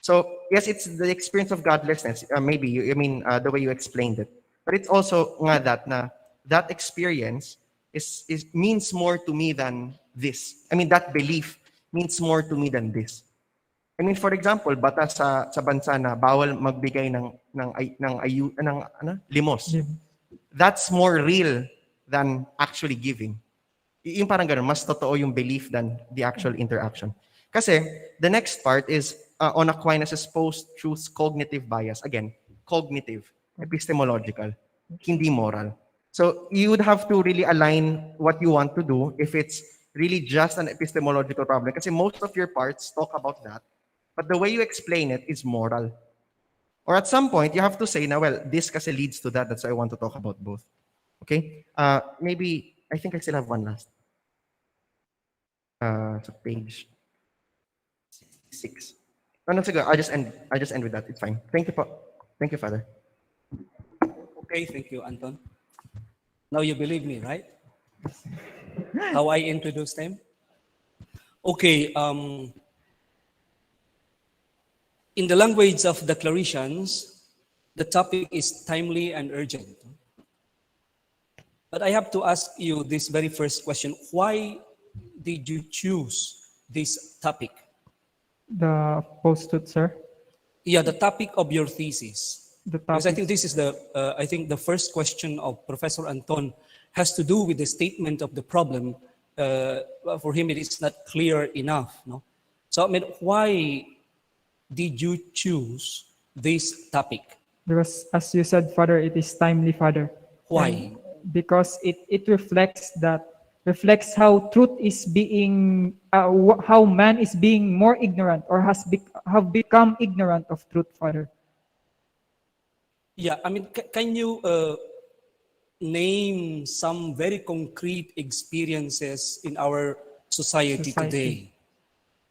So yes, it's the experience of godlessness. Maybe, the way you explained it. But it's also nga that experience is means more to me than this. I mean, that belief means more to me than this. I mean, for example, batas sa bansa na bawal magbigay ng limos.
Yeah.
That's more real than actually giving. Yung parang ganun, mas totoo yung belief than the actual interaction. Kasi the next part is on Aquinas' post-truth cognitive bias. Again, cognitive, epistemological, hindi moral. So you would have to really align what you want to do if it's really just an epistemological problem. Kasi most of your parts talk about that, but the way you explain it is moral. Or at some point, you have to say, well, this kasi leads to that. That's why I want to talk about both. Okay? Maybe, I think I still have one last. So page 6. No, sige, I just end with that. It's fine. Thank you, Thank you, Father.
Okay, thank you, Anton. Now you believe me, right? How I introduced them? Okay, in the language of declarations, the topic is timely and urgent. But I have to ask you this very first question. Why did you choose this topic?
The post-it, sir.
Yeah, the topic of your thesis.
The
Because I
topic.
think this is the first question of Professor Anton has to do with the statement of the problem. For him, it is not clear enough. No? So, I mean, why did you choose this topic?
Because as you said, Father, it is timely, Father.
Why?
Because it reflects how truth is being how man is being more ignorant or have become ignorant of truth, Father.
Yeah, I mean, can you name some very concrete experiences in our society today?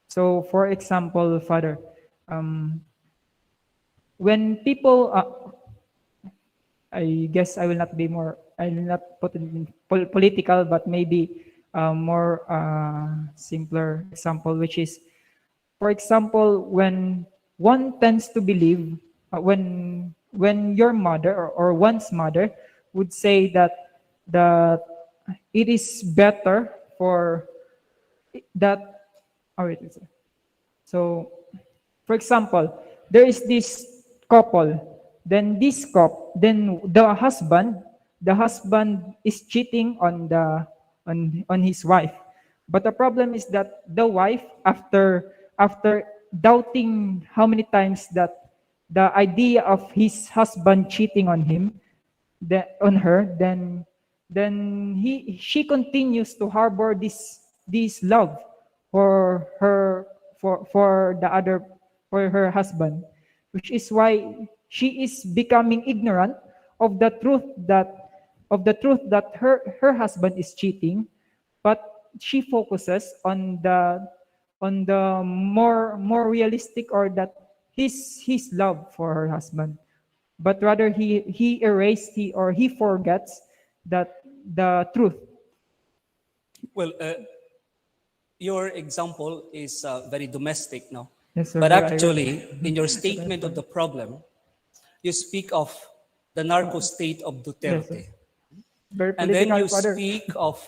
So, for example, Father, when people, I guess I will not put it in political, but maybe more simpler example, which is, for example, when one tends to believe, when your mother or one's mother would say that it is better for that. Oh, wait, so, for example, there is this couple. Then the husband is cheating on his wife. But the problem is that the wife, after doubting how many times that the idea of his husband cheating on her, then she continues to harbor this love for her husband, which is why she is becoming ignorant of the truth that her husband is cheating, but she focuses on the more realistic, or that his love for her husband, but rather he forgets that the truth.
Well, your example is very domestic, no?
Yes, sir.
But actually, in your statement of the problem, you speak of the narco state of
Yes, sir.
Duterte.
Very
And then
political,
you
Father.
speak of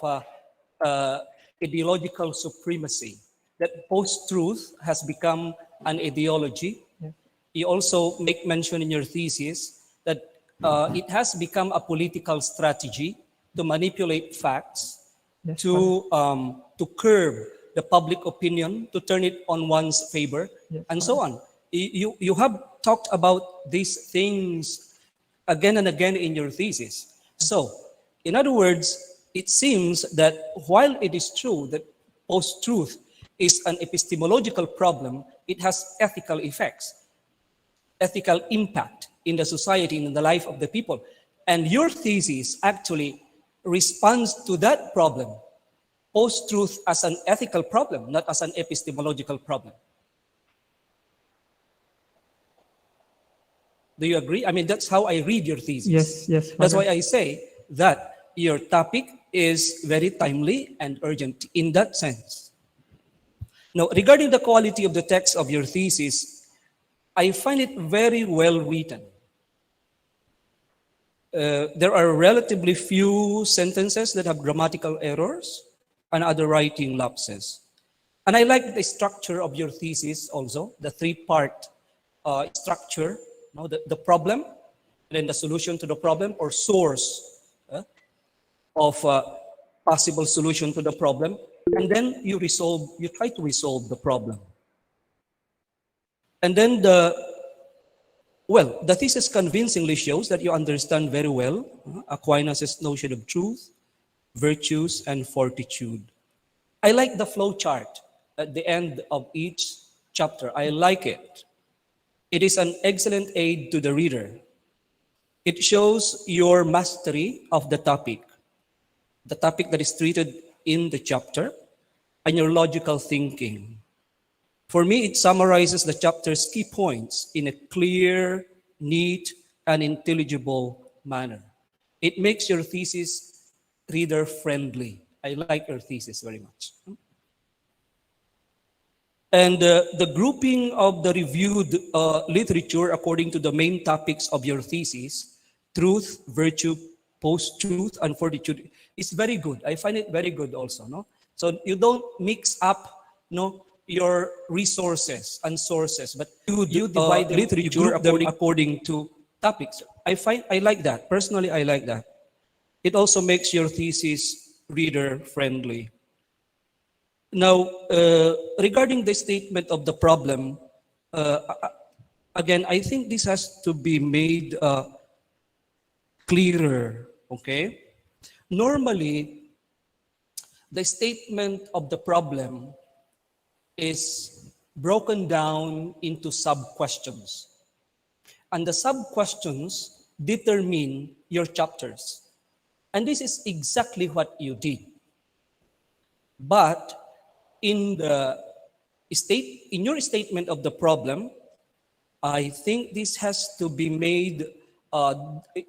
ideological supremacy, that post-truth has become an ideology.
Yes.
You also make mention in your thesis that it has become a political strategy to manipulate facts,
Yes, Father.
to curb the public opinion, to turn it on one's favor,
Yes,
and
Father.
so on. You have talked about these things again and again in your thesis. So, in other words, it seems that while it is true that post-truth is an epistemological problem, it has ethical effects, ethical impact in the society and in the life of the people. And your thesis actually responds to that problem, post-truth as an ethical problem, not as an epistemological problem. Do you agree? I mean, that's how I read your thesis.
Yes, yes,
That's
Father.
why I say that your topic is very timely and urgent in that sense. Now, regarding the quality of the text of your thesis, I find it very well written. There are relatively few sentences that have grammatical errors and other writing lapses. And I like the structure of your thesis also, the three-part structure, the problem, then the solution to the problem or source of possible solution to the problem, and then you try to resolve the problem. And then the thesis convincingly shows that you understand very well Aquinas' notion of truth, virtues, and fortitude. I like the flow chart at the end of each chapter. I like it. It is an excellent aid to the reader. It shows your mastery of the topic that is treated in the chapter, and your logical thinking. For me, it summarizes the chapter's key points in a clear, neat, and intelligible manner. It makes your thesis reader-friendly. I like your thesis very much. And the grouping of the reviewed literature according to the main topics of your thesis, truth, virtue, post-truth, and fortitude, is very good. I find it very good also. No? So you don't mix up your resources and sources, but you divide the literature according to topics. I like that. Personally, I like that. It also makes your thesis reader-friendly. Now, regarding the statement of the problem, again, I think this has to be made clearer, okay? Normally, the statement of the problem is broken down into sub-questions. And the sub-questions determine your chapters. And this is exactly what you did. But in your statement of the problem, I think this has to be made,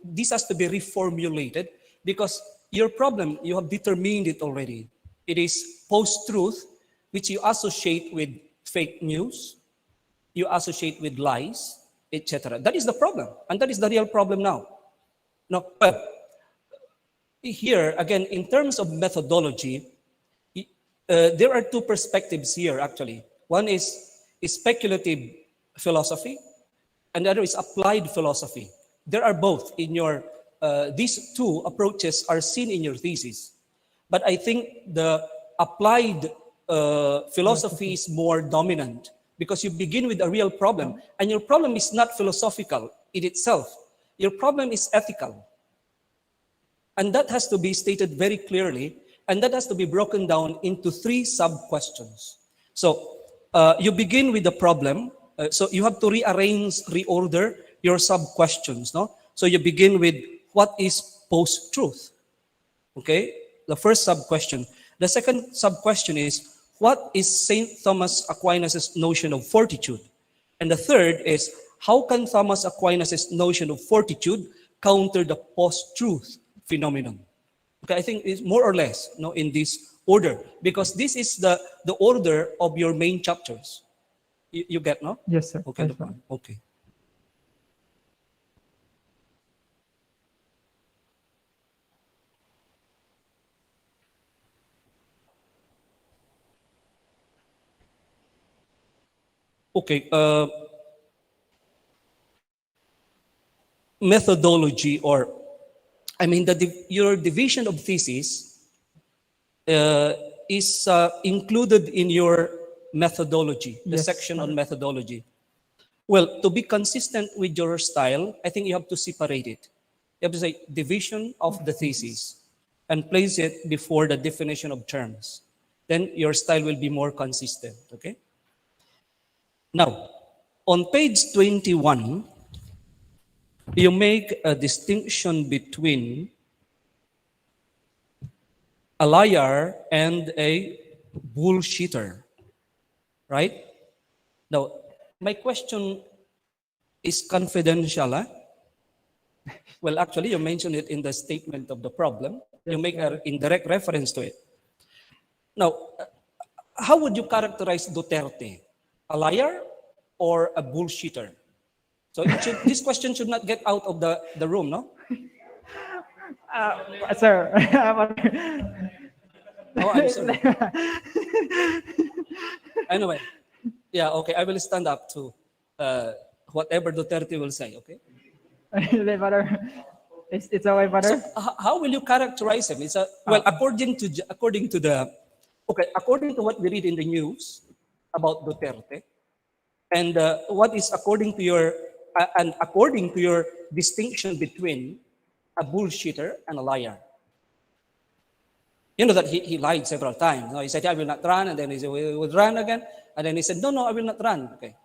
this has to be reformulated, because your problem, you have determined it already. It is post-truth, which you associate with fake news, you associate with lies, etc. That is the problem, and that is the real problem now. Now, well, here, again, in terms of methodology, there are two perspectives here, actually. One is speculative philosophy, and the other is applied philosophy. There are both in your, these two approaches are seen in your thesis. But I think the applied philosophy is more dominant, because you begin with a real problem, and your problem is not philosophical in itself. Your problem is ethical. And that has to be stated very clearly, and that has to be broken down into three sub-questions. So you begin with the problem, so you have to reorder your sub-questions. No? So you begin with what is post-truth? Okay, the first sub-question. The second sub-question is, what is St. Thomas Aquinas' notion of fortitude? And the third is, how can Thomas Aquinas' notion of fortitude counter the post-truth phenomenon? Okay, I think it's more or less in this order, because this is the order of your main chapters. You get, no?
Yes, sir.
Okay,
Yes, sir.
okay. Okay. Methodology, or I mean, your division of thesis uh, is included in your methodology, the
Yes,
section on
Father.
methodology. Well, to be consistent with your style, I think you have to separate it. You have to say division of the thesis and place it before the definition of terms. Then your style will be more consistent. Okay? Now, on page 21, you make a distinction between a liar and a bullshitter, right? Now, my question is confidential. Well, actually, you mentioned it in the statement of the problem. You
Yes,
make an
Father.
indirect reference to it. Now, how would you characterize Duterte? A liar or a bullshitter? So this question should not get out of the room, no?
Sir,
Oh, I'm sorry. Anyway, yeah, okay, I will stand up to whatever Duterte will say, okay?
Father, it's okay,
So
Father.
how will you characterize him? It's a well, according to the okay, according to what we read in the news about Duterte, and what is according to your and according to your distinction between a bullshitter and a liar. You know that he lied several times. No, he said, I will not run, and then he said, we will run again, and then he said, no, I will not run. Okay.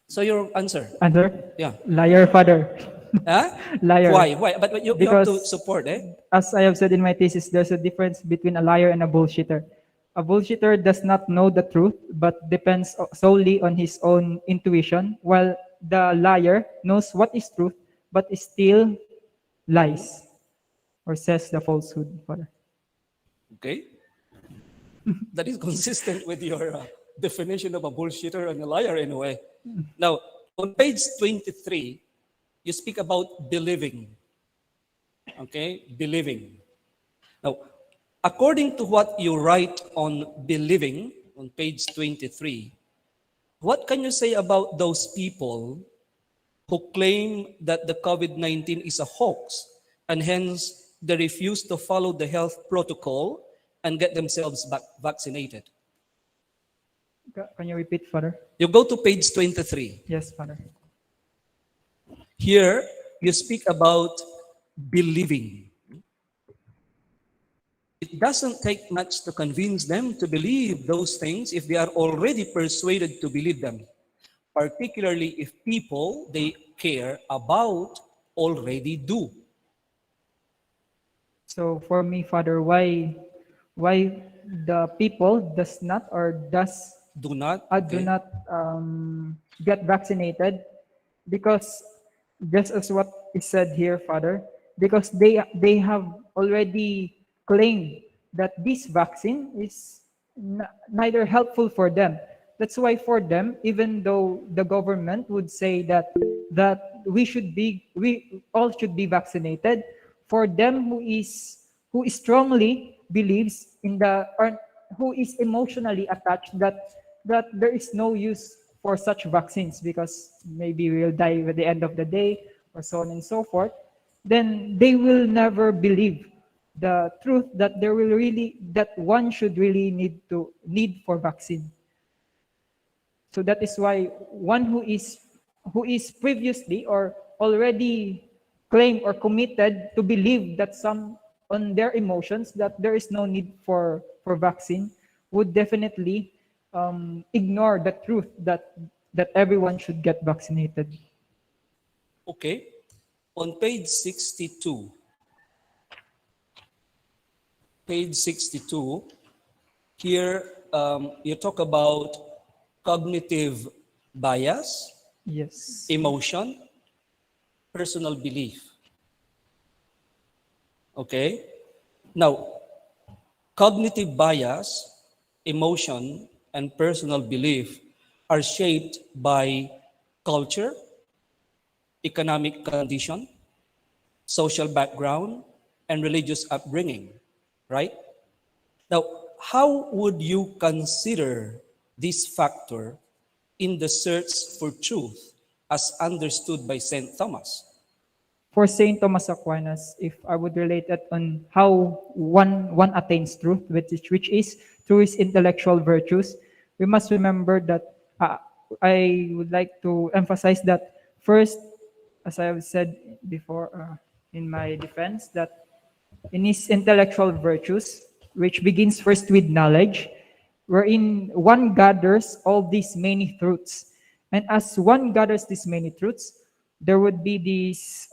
So your answer,
Answer?
yeah.
Liar, Father.
Huh?
Liar.
Why? But you have to
Because,
support, eh?
as I have said in my thesis, there's a difference between a liar and a bullshitter. A bullshitter does not know the truth, but depends solely on his own intuition, while the liar knows what is truth, but still lies or says the falsehood, Father.
Okay. That is consistent with your definition of a bullshitter and a liar in a way. Now, on page 23, you speak about believing. Okay? Believing. Now, according to what you write on believing on page 23, what can you say about those people who claim that the COVID-19 is a hoax and hence they refuse to follow the health protocol and get themselves vaccinated?
Can you repeat, Father?
You go to page 23.
Yes, Father.
Here, you speak about believing. It doesn't take much to convince them to believe those things if they are already persuaded to believe them, particularly if people they care about already do.
So for me, Father, why the people does not or
Do not,
do
okay?
not get vaccinated? Because just as what is said here, Father, because they have already claimed that this vaccine is neither helpful for them. That's why for them, even though the government would say that we all should be vaccinated, for them who strongly believes in the or who is emotionally attached that there is no use for such vaccines because maybe we'll die at the end of the day or so on and so forth, then they will never believe the truth that there will really that one should really need for vaccine. So that is why one who is previously or already claimed or committed to believe that some on their emotions that there is no need for vaccine would definitely ignore the truth that everyone should get vaccinated.
Okay. On page 62, here you talk about cognitive bias,
Yes.
emotion, personal belief. Okay? Now, cognitive bias, emotion, and personal belief are shaped by culture, economic condition, social background, and religious upbringing, right? Now, how would you consider this factor in the search for truth as understood by St. Thomas?
For Saint Thomas Aquinas, if I would relate it on how one attains truth, which is through his intellectual virtues, we must remember that I would like to emphasize that first, as I have said before in my defense, that in his intellectual virtues, which begins first with knowledge, wherein one gathers all these many truths. And as one gathers these many truths, there would be this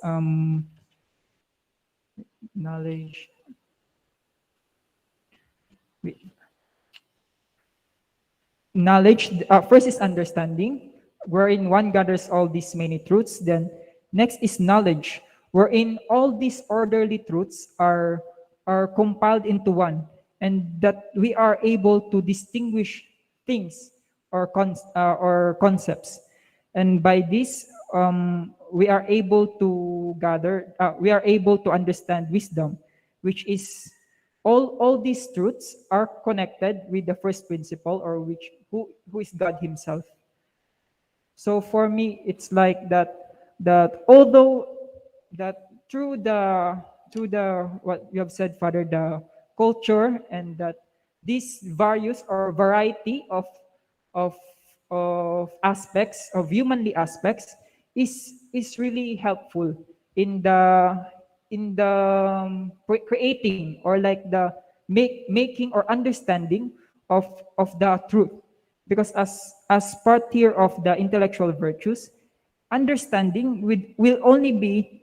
knowledge. Knowledge, first is understanding, wherein one gathers all these many truths. Then next is knowledge, wherein all these orderly truths are compiled into one, and that we are able to distinguish things or concepts. And by this, we are able to we are able to understand wisdom, which is all these truths are connected with the first principle, or who is God Himself. So for me, it's like that although that through the what you have said, Father, the culture, and that these various or variety of aspects of humanly aspects is really helpful in the creating, or like the making or understanding of the truth, because as part here of the intellectual virtues, understanding will only be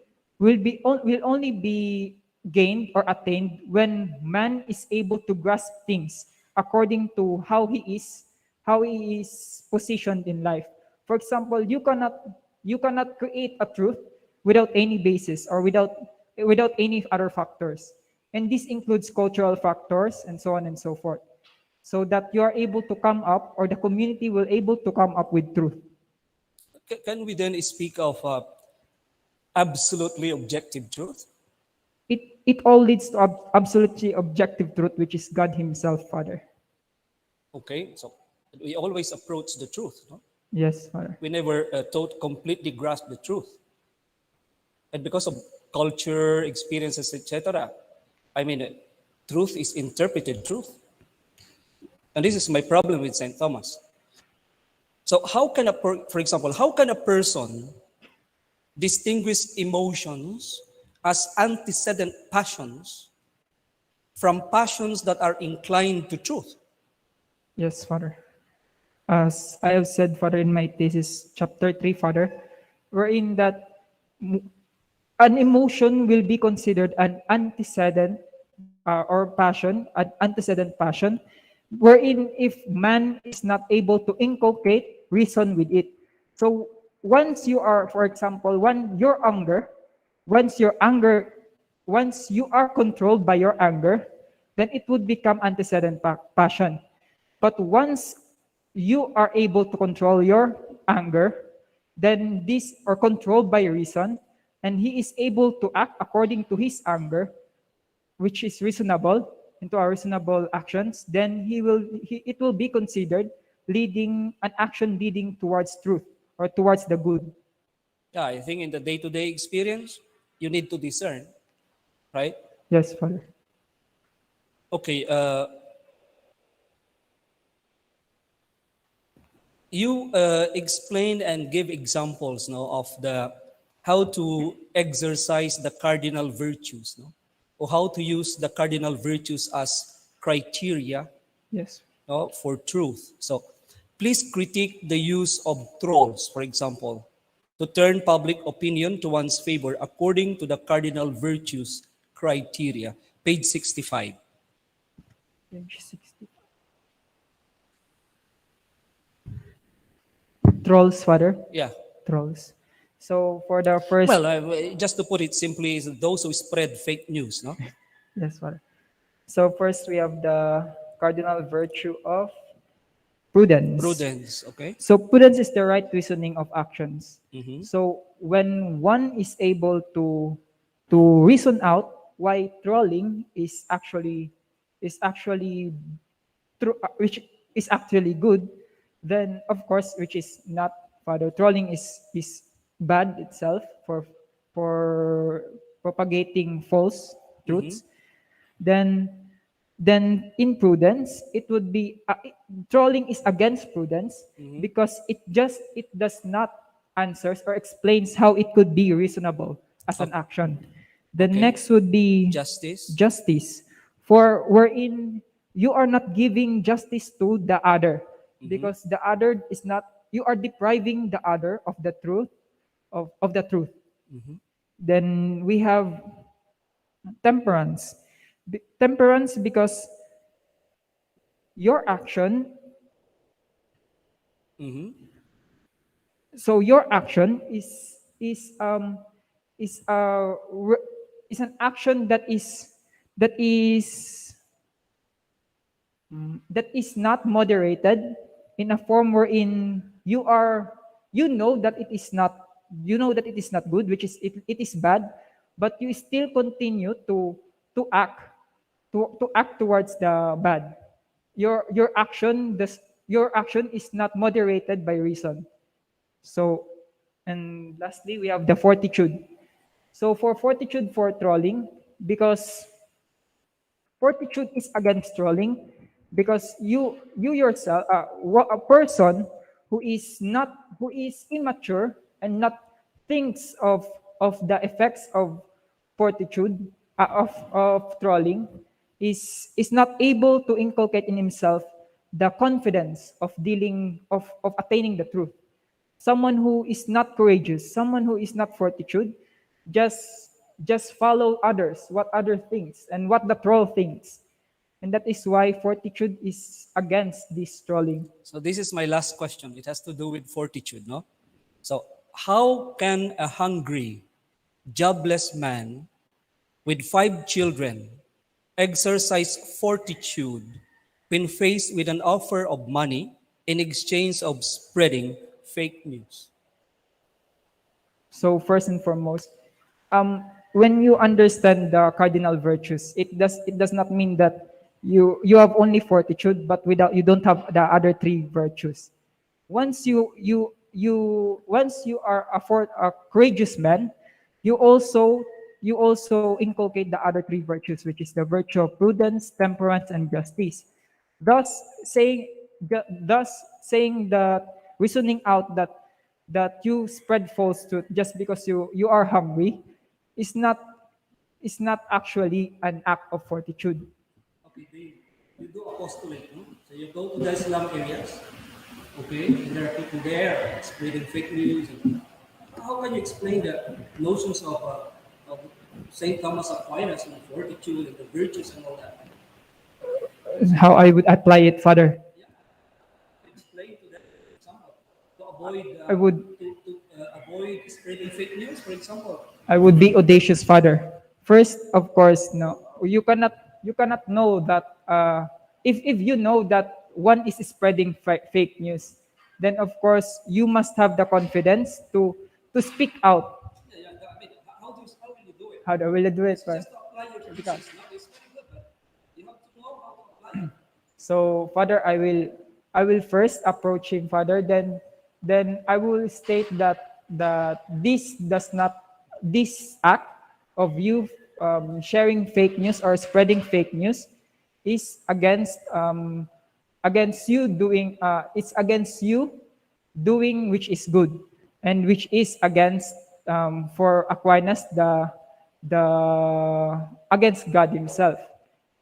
gained or attained when man is able to grasp things according to how he is positioned in life. For example, you cannot create a truth without any basis, or without any other factors. And this includes cultural factors and so on and so forth. So that you are able to come up, or the community will able to come up with truth.
Can we then speak of absolutely objective truth?
It all leads to absolutely objective truth, which is God Himself, Father.
Okay, so we always approach the truth. No?
Yes, Father.
We never thought completely grasp the truth. And because of culture, experiences, etc., I mean, truth is interpreted truth. And this is my problem with St. Thomas. So how can for example, how can a person distinguish emotions as antecedent passions from passions that are inclined to truth?
Yes, Father. As I have said, Father, in my thesis, chapter 3, Father, wherein that an emotion will be considered an antecedent or passion, an antecedent passion, wherein if man is not able to inculcate reason with it. So once you are, for example, once your anger, once you are controlled by your anger, then it would become antecedent passion. But once you are able to control your anger, then this, or controlled by reason, and he is able to act according to his anger, which is reasonable, into our reasonable actions, then it will be considered leading an action leading towards truth, or towards the good.
Yeah, I think in the day-to-day experience, you need to discern, right?
Yes, Father.
Okay, you explain and give examples, no, of the how to exercise the cardinal virtues, no, or how to use the cardinal virtues as criteria,
Yes.
no, for truth. So please critique the use of trolls, for example, to turn public opinion to one's favor according to the cardinal virtues criteria. Page 65.
Page 60. Trolls, Father.
Yeah.
Trolls. So for the first,
Well, just to put it simply, is those who spread fake news, no?
yes, Father. So first we have the cardinal virtue of prudence.
Prudence, okay?
So prudence is the right reasoning of actions.
Mhm.
So when one is able to reason out why trolling is actually which is actually good, then of course, which is not Father. Trolling is bad itself for propagating false
Mm-hmm.
truths. Then in prudence, it would be trolling is against prudence
Mm-hmm.
because it does not answers or explains how it could be reasonable as an action. The
Okay.
next would be
Justice.
justice, for wherein you are not giving justice to the other,
Mm-hmm.
because the other is not, you are depriving the other of the truth, of the truth.
Mm-hmm.
Then we have temperance. Temperance because your action,
Mm-hmm.
so your action is a is an action that is that is not moderated in a form wherein you know that it is not, you know that it is not good, which is it is bad, but you still continue to act, to act towards the bad. Your action does, your action is not moderated by reason. So, and lastly, we have the fortitude. So for fortitude for trolling, because fortitude is against trolling, because you yourself, a person who is immature and not thinks of the effects of fortitude, of trolling, is not able to inculcate in himself the confidence of dealing of attaining the truth. Someone who is not courageous, someone who is not fortitude, just follow others, what other thinks and what the troll thinks. And that is why fortitude is against this trolling.
So this is my last question. It has to do with fortitude, no? So how can a hungry, jobless man with 5 children exercise fortitude when faced with an offer of money in exchange of spreading fake news?
So first and foremost, when you understand the cardinal virtues, it does not mean that you have only fortitude, but without, you don't have the other three virtues. Once once you are a courageous man, you also inculcate the other three virtues, which is the virtue of prudence, temperance, and justice. Thus saying, thus saying that, reasoning out that you spread false truth just because you are hungry is not, is not actually an act of fortitude.
Okay, you do apostolate, no? So you go to the Islam areas, okay, and there are people there spreading fake news. And how can you explain the notions of Saint Thomas Aquinas and fortitude and the virtues and all that?
How I would apply it, Father?
Yeah, explain to them, for example, to avoid
I would
avoid spreading fake news, for example.
I would be audacious, Father. First, of course, no, you cannot know that, if you know that one is spreading fake news, then of course you must have the confidence to speak out.
Yeah, yeah. I mean, how will you do it?
How do I do it,
It's
Father?
just to apply your
Speak out.
thesis. No, it's very good, but you have to know how to apply it.
So, Father, I will first approach him, Father. Then I will state that this act of you sharing fake news or spreading fake news is against you doing, it's against you doing which is good, and which is against, for Aquinas, the against God Himself,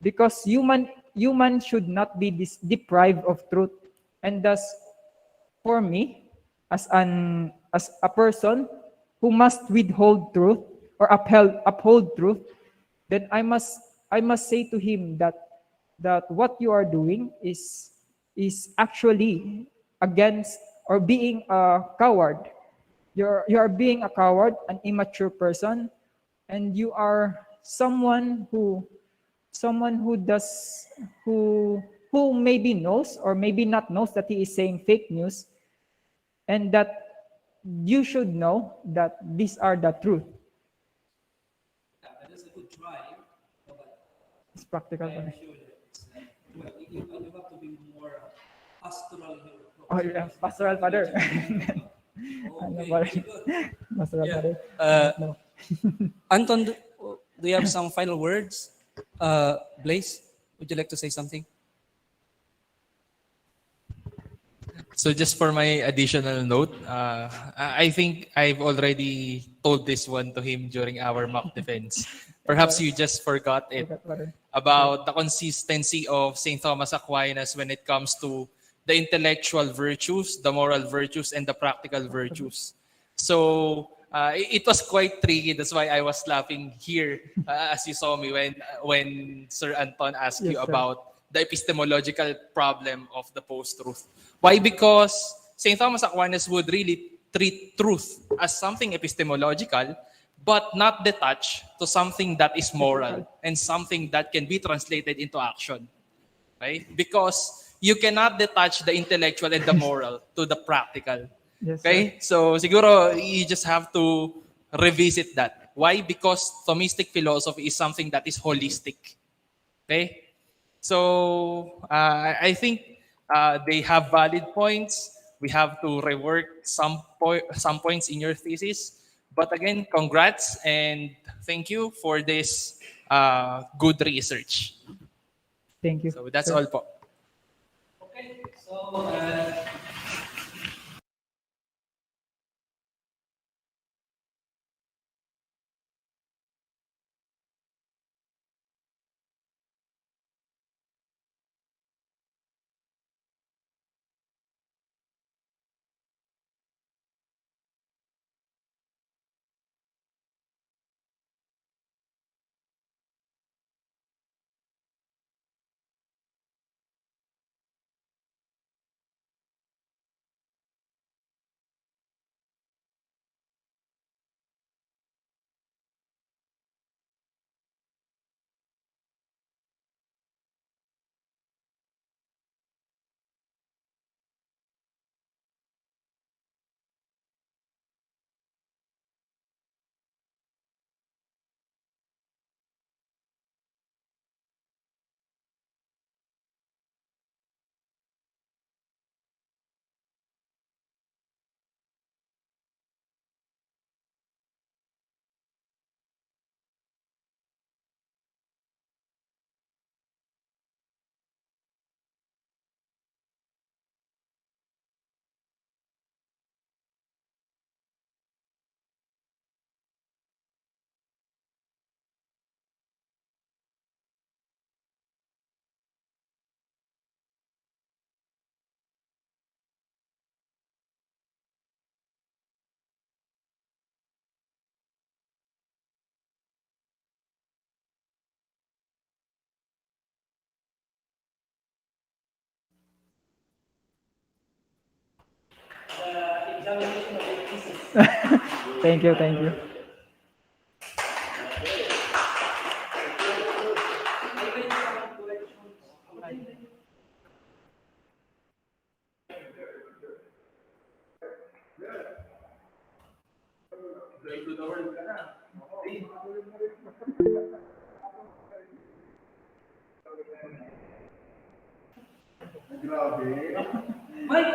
because human should not be deprived of truth. And thus, for me, as a person who must withhold truth or uphold truth, then I must say to him that what you are doing is actually against, or being a coward. You are being a coward, an immature person, and you are someone does who maybe knows or maybe not knows that he is saying fake news, and that you should know that these are the truth.
Yeah, that's a good try, but
It's practical.
I am sure that it's not. You have to be more pastoral here.
Oh, yeah, pastoral father. Ano
Okay,
ba?
very good.
Pastoral
Yeah.
father. I don't know.
Anton, do you have some final words? Blaze, would you like to say something?
So just for my additional note, I think I've already told this one to him during our mock defense. Perhaps you just forgot it
Forgot father.
about the consistency of St. Thomas Aquinas when it comes to the intellectual virtues, the moral virtues, and the practical virtues. So it was quite tricky. That's why I was laughing here as you saw me when Sir Anton asked
Yes,
you
sir.
about the epistemological problem of the post-truth. Why? Because St. Thomas Aquinas would really treat truth as something epistemological, but not detached to something that is moral and something that can be translated into action. Right? Because you cannot detach the intellectual and the moral to the practical.
Yes, sir.
Okay? So siguro you just have to revisit that. Why? Because Thomistic philosophy is something that is holistic. Okay? So I think they have valid points. We have to rework some points in your thesis. But again, congrats and thank you for this good research.
Thank you,
So that's
sir.
all po.
Okay, so
Thank you, thank you.
Mike,